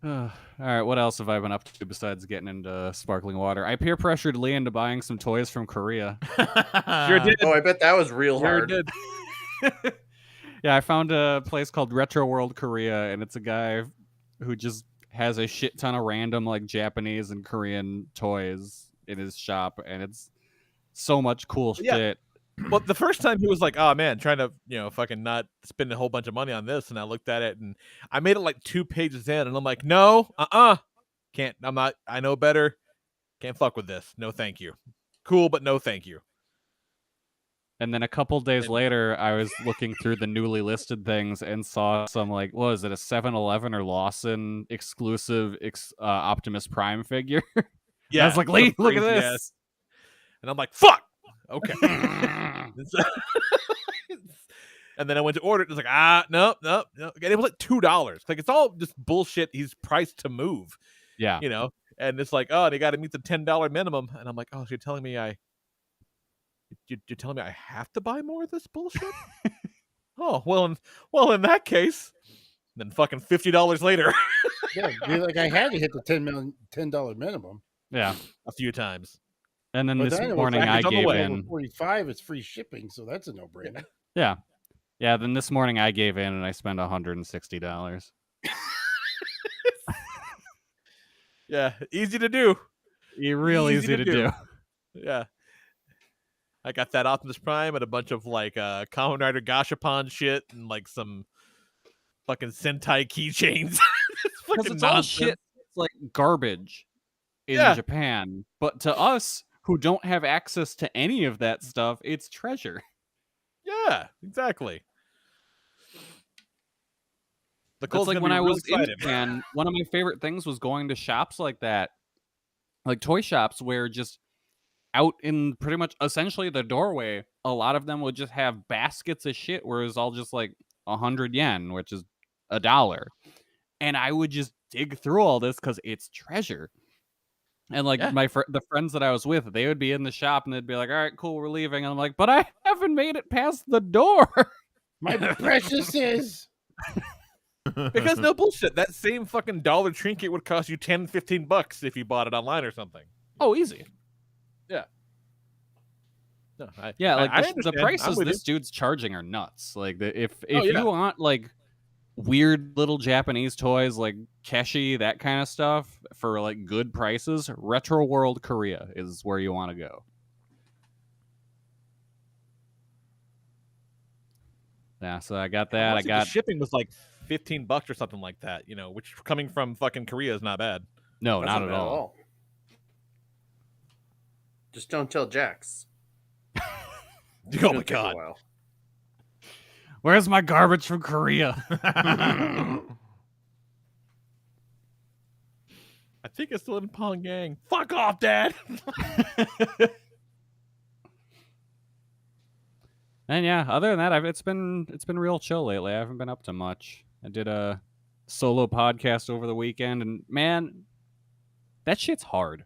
All right, what else have I been up to besides getting into sparkling water? I peer pressured Lee into buying some toys from Korea. Sure did. Oh, I bet that was real Sure hard. did. Yeah, I found a place called Retro World Korea, and it's a guy who just has a shit ton of random like Japanese and Korean toys in his shop, and it's so much cool Yeah. shit. Well, the first time he was like, "Oh man, trying to fucking not spend a whole bunch of money on this," and I looked at it and I made it like 2 pages in, and I'm like, "No, can't. I'm not. I know better. Can't fuck with this. No, thank you. Cool, but no, thank you." And then a couple days And- later, I was looking through the newly listed things and saw some like, what is it, a 7-Eleven or Lawson exclusive Optimus Prime figure? Yeah, I was like, Lee, some look at crazy this. ass- And I'm like, "Fuck." Okay. And then I went to order it. It's like, no. And it was like $2. Like it's all just bullshit. He's priced to move, Yeah. And it's like, oh, they got to meet the $10 minimum. And I'm like, oh, so you're telling me you're telling me I have to buy more of this bullshit? Oh, well, in that case, then fucking $50 later, Yeah, be like I had to hit the $10 minimum. Yeah. a few times. And then But this then it was morning like, I it's on the gave way. in. 45, it's free shipping, so that's a no-brainer. Yeah. Yeah, then this morning I gave in and I spent $160. Yeah, easy to do. Real easy to do. Yeah. I got that Optimus Prime and a bunch of like Kamen Rider Gashapon shit and like some fucking Sentai keychains. It's Because fucking it's all nonsense. shit. It's like garbage in Yeah. Japan. But to us who don't have access to any of that stuff, it's treasure. Yeah, exactly. The That's Cole's like gonna when be I real was in excited. Japan, one of my favorite things was going to shops like that, like toy shops, where just out in pretty much essentially the doorway, a lot of them would just have baskets of shit where it was all just like 100 yen, which is $1. And I would just dig through all this because it's treasure. And like Yeah. the friends that I was with, they would be in the shop and they'd be like, "All right, cool, we're leaving." And I'm like, "But I haven't made it past the door." My precious is. Because no bullshit, that same fucking dollar trinket would cost you $10-15 if you bought it online or something. Oh, easy. No, Yeah, like I the understand. I'm prices with you. this dude's charging are nuts. Like if Oh, yeah. you want like weird little Japanese toys like Keshi, that kind of stuff for like good prices, Retro World Korea is where you want to go. Yeah, so I got that. I The got shipping was like $15 or something like that, which coming from fucking Korea is not bad. no, That's not at all. Just don't tell Jax. Oh It'll my take a god. while. Where's my garbage from Korea? I think it's still in Pyongyang. Fuck off, Dad. And yeah, other than that, it's been real chill lately. I haven't been up to much. I did a solo podcast over the weekend, and man, that shit's hard.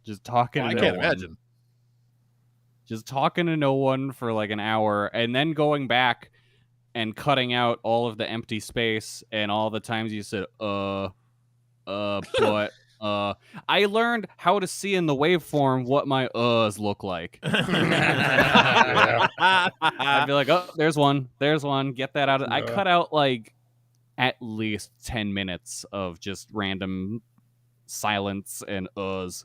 Just talking I to no can't one. imagine. Just talking to no one for like an hour, and then going back and cutting out all of the empty space and all the times you said but I learned how to see in the waveform what my look like. I'd be like, oh, there's one, get that out. I cut out like at least 10 minutes of just random silence and And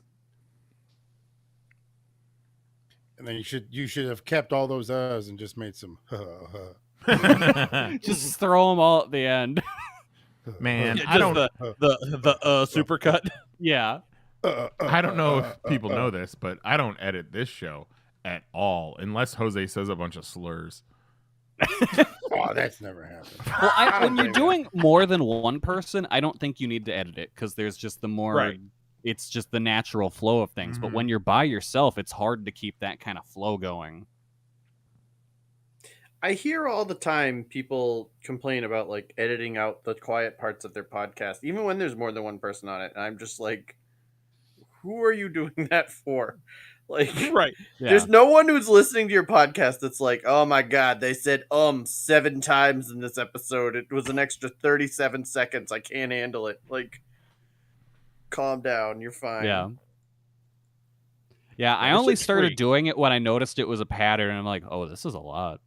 then you should have kept all those and just made some. just throw them all at the end. Man, Yeah, I don't. the supercut. Yeah. I don't know if people know this, but I don't edit this show at all unless Jose says a bunch of slurs. Oh, that's never happened. Well, when you're doing more than one person, I don't think you need to edit it because there's just the more. Right. It's just the natural flow of things. But when you're by yourself, it's hard to keep that kind of flow going. I hear all the time people complain about like editing out the quiet parts of their podcast, even when there's more than one person on it. And I'm just like, who are you doing that for? Like, Right. Yeah. There's no one who's listening to your podcast that's like, oh my god, they said 7 times in this episode. It was an extra 37 seconds. I can't handle it. Like, calm down. You're fine. Yeah. Yeah, I this only looks started free. doing it when I noticed it was a pattern, and I'm like, oh, this is a lot.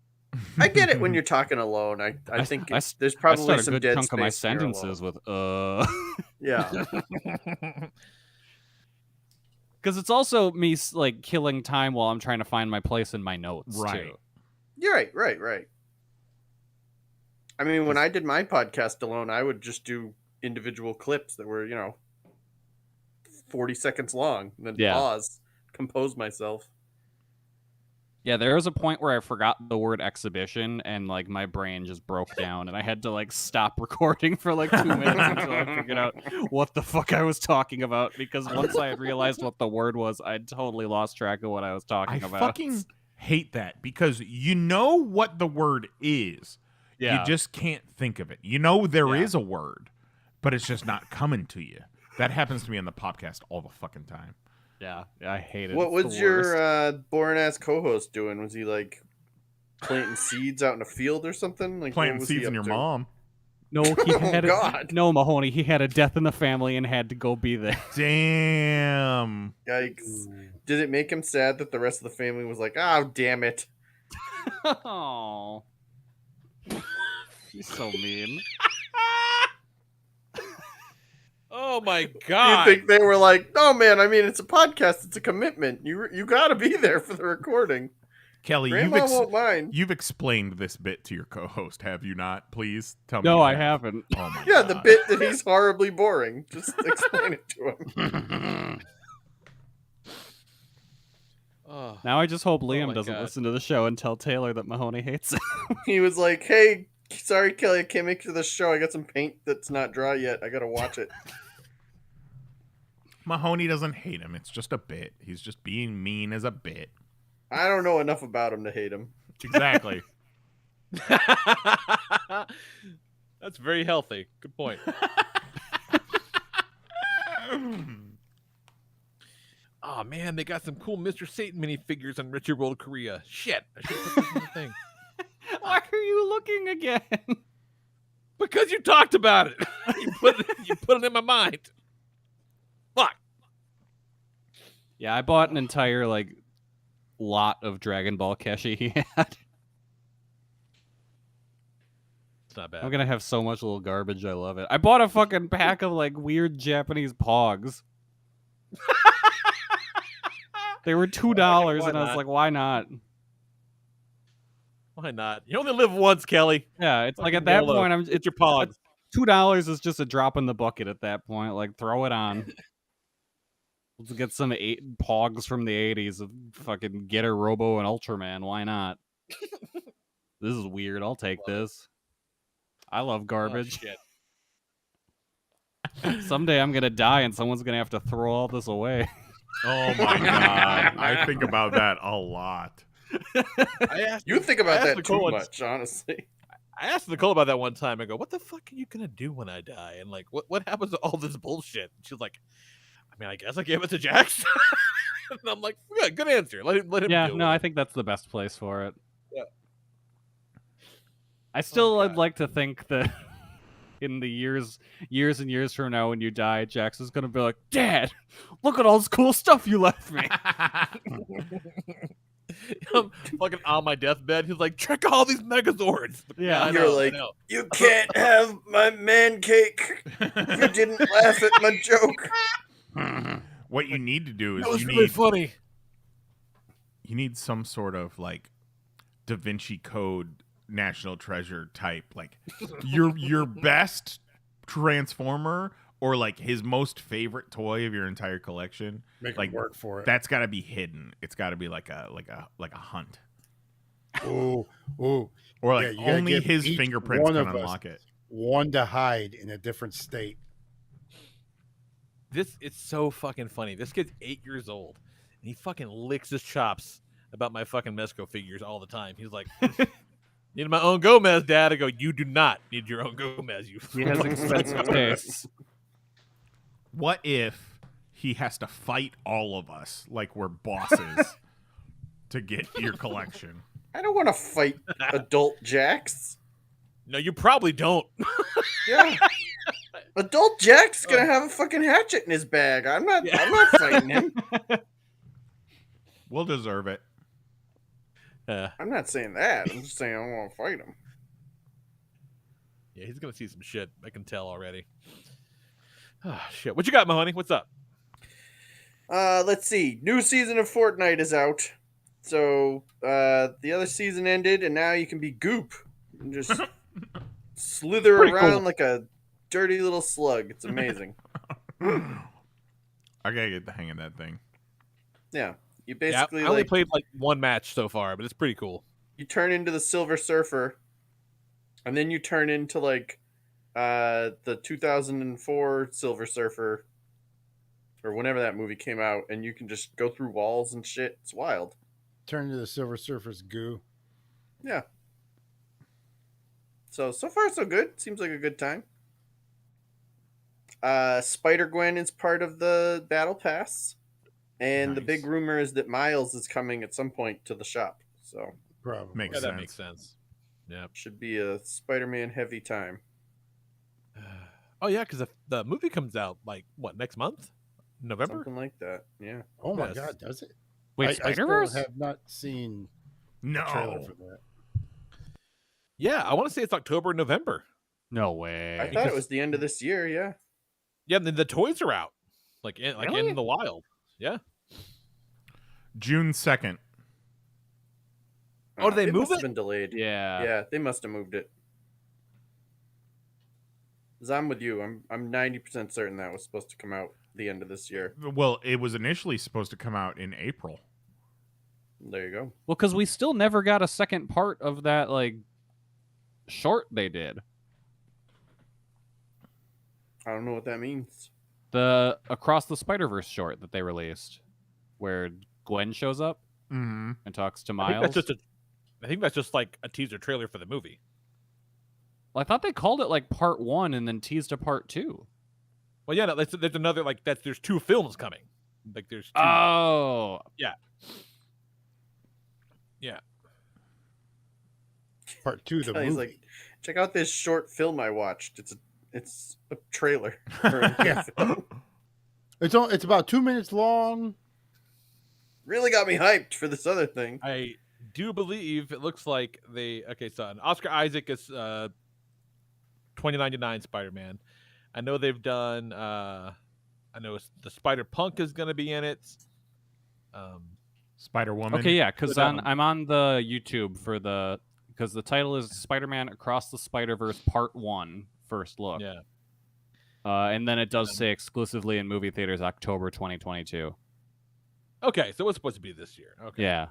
I get it when you're talking alone. I think there's probably I start a some good dead chunk of my space when you're sentences alone. with Yeah. because it's also me like killing time while I'm trying to find my place in my notes. Right. Too. You're right. I mean, when I did my podcast alone, I would just do individual clips that were, 40 seconds long, then pause, compose myself. Yeah, there was a point where I forgot the word exhibition and like my brain just broke down and I had to like stop recording for like 2 minutes until I figured out what the fuck I was talking about because once I had realized what the word was, I'd totally lost track of what I was talking about. I fucking hate that because you know what the word is. Yeah. You just can't think of it. You know there is a word, but it's just not coming to you. That happens to me on the podcast all the fucking time. Yeah, I hate it. What It's was the your worst. boring ass co-host doing? Was he like planting seeds out in a field or something? Like Planting what was he seeds in up your to? mom. No, he had God. No, Mahoney. He had a death in the family and had to go be there. Damn. Yikes! Did it make him sad that the rest of the family was like, "Oh, damn it"? Oh, he's so mean. Oh my Do god. you think they were like, "No, man. I mean, it's a podcast. It's a commitment. You got to be there for the recording." Kelly, Grandma won't mind. you've explained this bit to your co-host, have you not? Please tell me. No, you I have. haven't. Oh my Yeah, God. the bit that he's horribly boring. Just explain it to him. Oh. Now I just hope Liam my doesn't God. listen to the show and tell Taylor that Mahoney hates it. He was like, "Hey, Sorry, Kelly, I can't make it to the show. I got some paint that's not dry yet. I gotta watch it. Mahoney doesn't hate him. It's just a bit. He's just being mean as a bit. I don't know enough about him to hate him. Exactly. That's very healthy. Good point. Oh man, they got some cool Mr. Satan minifigures on Richard World Korea. Shit, I should put this in the thing. Why are you looking again? Because you talked about it. you put it in my mind. Fuck. Yeah, I bought an entire lot of Dragon Ball Keshi he had. It's not bad. I'm gonna have so much little garbage. I love it. I bought a fucking pack of weird Japanese pogs. They were $2, and I was like, "Why not?" Why not? You only live once, Kelly. Yeah, it's Fucking at that YOLO. point, It's your pogs. $2 is just a drop in the bucket at that point. Throw it on. Let's get some pogs from the 80s of fucking Getter, Robo, and Ultraman. Why not? This is weird. I'll take this. I love garbage. Oh, Someday I'm gonna die and someone's gonna have to throw all this away. Oh my god. I think about that a lot. You think about that too Nicole much, honestly. I asked Nicole about that one time. I go, "What the fuck are you gonna do when I die? And what happens to all this bullshit?" And she's like, "I mean, I guess I give it to Jax." And I'm like, "Yeah, good answer. Let him." Yeah, deal no, with I it." think that's the best place for it. Yeah. I still would God. like to think that in the years and years from now, when you die, Jax is gonna be like, "Dad, look at all this cool stuff you left me." I'm fucking on my deathbed. He's like, "Check all these Megazords." Yeah, I You're know, like, I know. you can't have my man cake. You didn't laugh at my joke. What you need to do is That was you really need funny. you need some sort of Da Vinci Code National Treasure type, your best Transformer or his most favorite toy of your entire collection. Make it work for it. That's got to be hidden. It's got to be like a hunt, Ooh. or Yeah, you gotta only give his each fingerprints one can of us unlock it. one to hide in a different state. It's so fucking funny. This kid's 8 years old, and he fucking licks his chops about my fucking Mezco figures all the time. He's like, "Need my own Gomez, Dad." I go, "You do not need your own Gomez. You." He has expensive tastes. What if he has to fight all of us like we're bosses to get your collection? I don't want to fight adult Jax. No, you probably don't. Yeah. Adult Jack's gonna have a fucking hatchet in his bag. I'm not fighting him. We'll deserve it. I'm not saying that. I'm just saying I don't want to fight him. Yeah, he's gonna see some shit. I can tell already. Oh, shit. What you got, Mahoney? What's up? Let's see. New season of Fortnite is out. So the other season ended, and now you can be Goop and just slither Pretty around cool. like a dirty little slug. It's amazing. I gotta get the hang of that thing. Yeah, you Yeah, basically I only played one match so far, but it's pretty cool. you turn into the Silver Surfer, and then you turn into the 2004 Silver Surfer, or whenever that movie came out, and you can just go through walls and shit. It's wild. Turn into the Silver Surfer's goo. Yeah. So far so good. Seems like a good time. Spider-Gwen is part of the Battle Pass. And the Nice. big rumor is that Miles is coming at some point to the shop. So Probably. Makes Yeah, that sense. makes sense. Yeah. should be a Spider-Man heavy time. Oh yeah, because the movie comes out next month, November. Something like that. Yeah. Oh my Yes. God, does it? Wait, I Spider-Verse? still have not seen a trailer No. for that. Yeah, I want to say it's October, November. No way. I thought it was the end of this year, yeah. Yeah, and then the toys are out, Really? in the wild. Yeah. June 2nd. Oh, did they it move must have it? been delayed. Yeah. Yeah, they must have moved it. 'Cause I'm with you. I'm 90% certain that was supposed to come out the end of this year. Well, it was initially supposed to come out in April. There you go. Well, because we still never got a second part of that short they did. I don't know what that means. The Across the Spider-Verse short that they released, where Gwen shows up Mm-hmm. and talks to I Miles. think that's just like a teaser trailer for the movie. Well, I thought they called it like part 1 and then teased a part 2. Well, yeah, no, there's another like that. There's 2 films coming. Like there's 2. Oh, Yeah. Part 2, the He's movie. like, check out this short film I watched. It's a trailer. For a Yeah. film. It's about 2 minutes long. Really got me hyped for this other thing. I do believe it looks like so Oscar Isaac is 2099 Spider-Man. I know they've done I know the Spider-Punk is going to be in it. Spider-Woman. okay, yeah, because But, I'm on the YouTube because the title is Spider-Man Across the Spider-Verse Part 1, First Look. Yeah. And then it does say exclusively in movie theaters October 2022. Okay, so it's supposed to be this year. Okay. Yeah.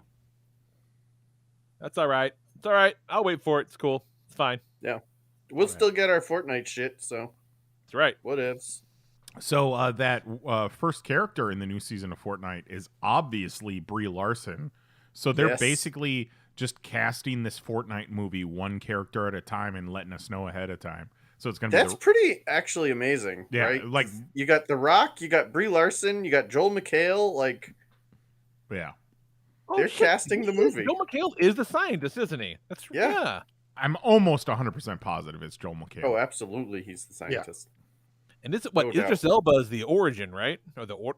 That's all right. It's all right. I'll wait for it. It's cool. It's fine. We'll Okay. still get our Fortnite shit, so It's right. whatevs. So that first character in the new season of Fortnite is obviously Brie Larson. So they're Yes. basically just casting this Fortnite movie one character at a time and letting us know ahead of time. So it's going to be That's pretty actually amazing, Yeah, right? like- you got The Rock, you got Brie Larson, you got Joel McHale. Like yeah. They're casting the movie. Joel McHale is the scientist, isn't he? That's Yeah. yeah. I'm almost 100% positive it's Joel McHale. oh, absolutely, he's the scientist. And this what No doubt. Idris Elba is the origin, right? Or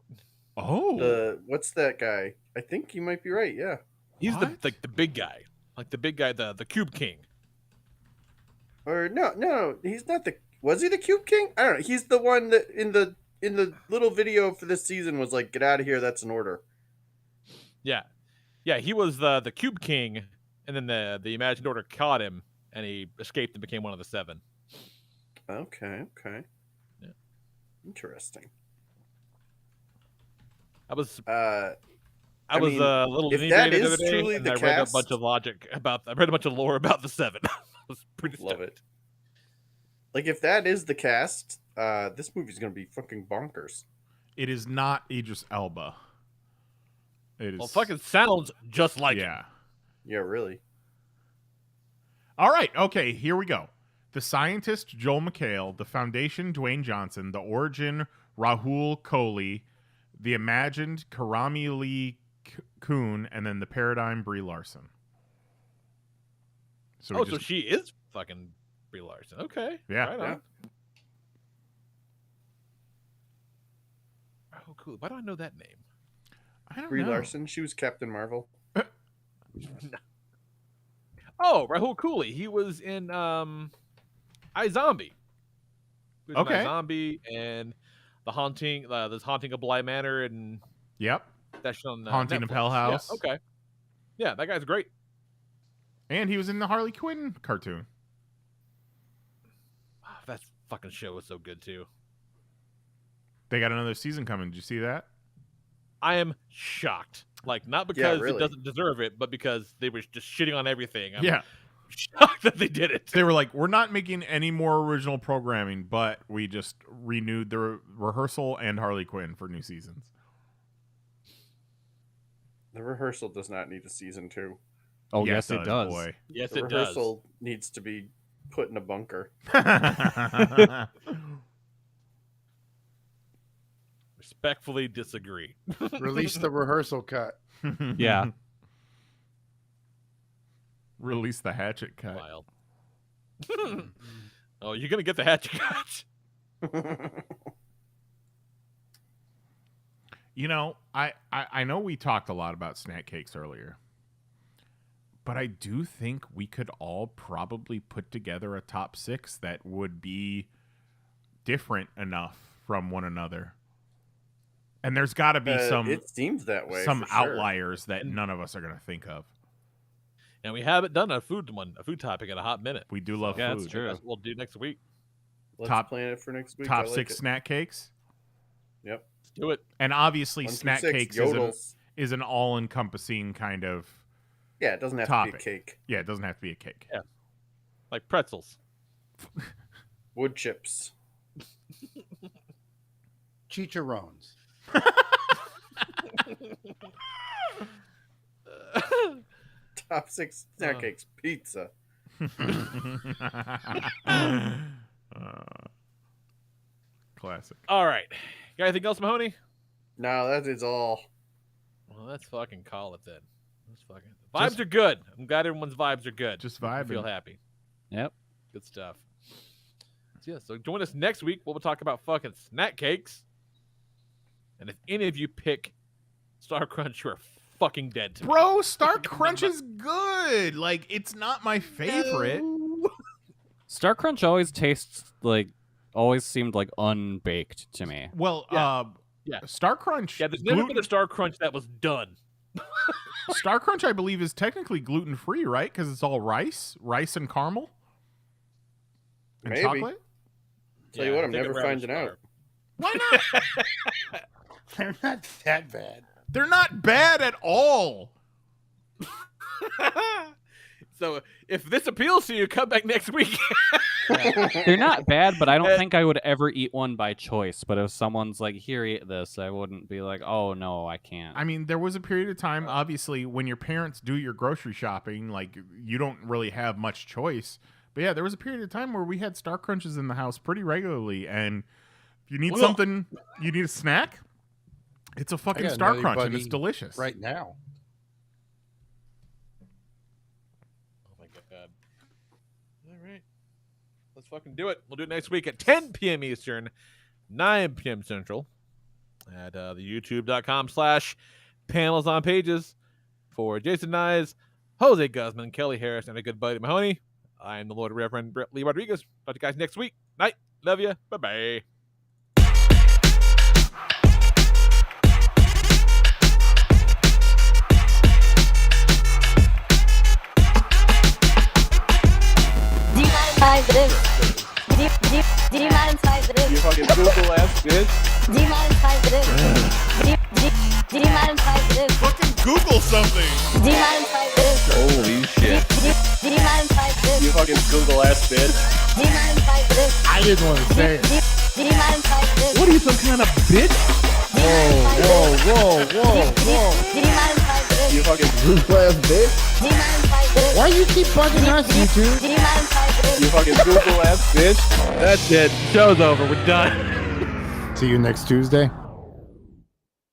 Oh. What's that guy? I think you might be right. Yeah. he's What? the big guy. Like the big guy, the Cube King. Or no, he's not the. Was he the Cube King? I don't know. He's the one that in the little video for this season was like, "Get out of here. That's an order." Yeah. Yeah, he was the Cube King, and then the Imagined Order caught him, and he escaped and became one of the 7. Okay. Yeah. Interesting. I was I was mean, a little if inebriated that the other is day, truly and the I read a cast- bunch of I read a bunch of lore about the 7. I was pretty Love stoked. it. Like if that is the cast, this movie's gonna be fucking bonkers. It is not Idris Elba. It is. Well, fucking sounds just like him. yeah. Yeah, really. All right. Okay. Here we go. The scientist Joel McHale, the foundation Dwayne Johnson, the origin Rahul Kohli, the imagined Karami Lee Kuhn, and then the paradigm Brie Larson. So we So she is fucking Brie Larson. Okay. Yeah. Right Yeah. on. Oh, cool. Why do I know that name? I don't Brie know. Larson, she was Captain Marvel. Oh, Rahul Kohli. He was in iZombie. He was Okay. in iZombie and the haunting of Bly Manor and Yep. that shit on Haunting of Netflix. Hell House. Yeah, okay. Yeah, that guy's great. And he was in the Harley Quinn cartoon. Oh, that fucking show was so good too. They got another season coming. Did you see that? I am shocked. Like, not because really. it doesn't deserve it, but because they were just shitting on everything. I'm Yeah. shocked that they did it. They were like, we're not making any more original programming, but we just renewed the rehearsal and Harley Quinn for new seasons. The rehearsal does not need a season 2. Oh, yes, it does. Boy. Yes, The it does. rehearsal needs to be put in a bunker. Respectfully disagree. Release the rehearsal cut. Yeah. Release the hatchet cut. Wild. Oh, you're gonna get the hatchet cut. You know, I know we talked a lot about snack cakes earlier, but I do think we could all probably put together a top 6 that would be different enough from one another. And there's got to be It seems that way. some for sure. outliers that none of us are going to think of. And we haven't done a food topic in a hot minute. We do love Yeah, food. that's true. That's what we'll do next week. Let's Top- plan it for next week. Top I like 6 it. snack cakes. Yep. Let's do it. And obviously 1 through snack 6, cakes yodels. is an all-encompassing kind of... Yeah, it doesn't have topic. to be a cake. Yeah, it doesn't have to be a cake. Yeah. Like pretzels. Wood chips. Chicharrones. Top 6 snack cakes. Pizza. Classic. All right. Got anything else, Mahoney? No, that is all. Well, let's fucking call it then. Vibes are good. I'm glad everyone's vibes are good. Just I vibing. feel happy. Yep. Good stuff. So, yeah, so join us next week. We'll talk about fucking snack cakes. And if any of you pick Star Crunch, you are fucking dead to me. Bro, Star Crunch is good. Like, it's not my favorite. Star Crunch always seemed like unbaked to me. Well, Yeah. Star Crunch. Yeah, there's never been a Star Crunch that was done. Star Crunch, I believe, is technically gluten free, right? Because it's all rice and caramel, and Maybe. chocolate. Tell you what, I'm never finding out. Why not? They're not that bad. They're not bad at all. So if this appeals to you, come back next week. They're not bad, but I don't think I would ever eat one by choice. But if someone's like, here, eat this, I wouldn't be like, oh, no, I can't. I mean, there was a period of time, obviously, when your parents do your grocery shopping, like, you don't really have much choice. But yeah, there was a period of time where we had Star Crunches in the house pretty regularly. And if you need something, you need a snack, it's a fucking Star Crunch, and it's delicious. Right now. Oh my god. All right. Let's fucking do it. We'll do it next week at 10 p.m. Eastern, 9 p.m. Central at the youtube.com/panelsonpages. For Jason Nyes, Jose Guzman, Kelly Harris, and a good buddy Mahoney, I am the Lord Reverend Brett Lee Rodriguez. Talk to you guys next week. Night. Love you. Bye-bye. Do you mind if I You fucking Google ass bitch. Do you mind if I do you mind if I Fucking Google something. Do you mind if I Holy shit. Do you mind if I You fucking Google ass bitch. Do you mind if I I didn't want to say it. Do you mind if I What are you, some kind of bitch? Whoa. Do you mind if I You fucking Google ass bitch. Do you mind if I Why you keep bugging us, YouTube? Do you mind if I You fucking Google ass bitch. That's it. Show's over. We're done. See you next Tuesday.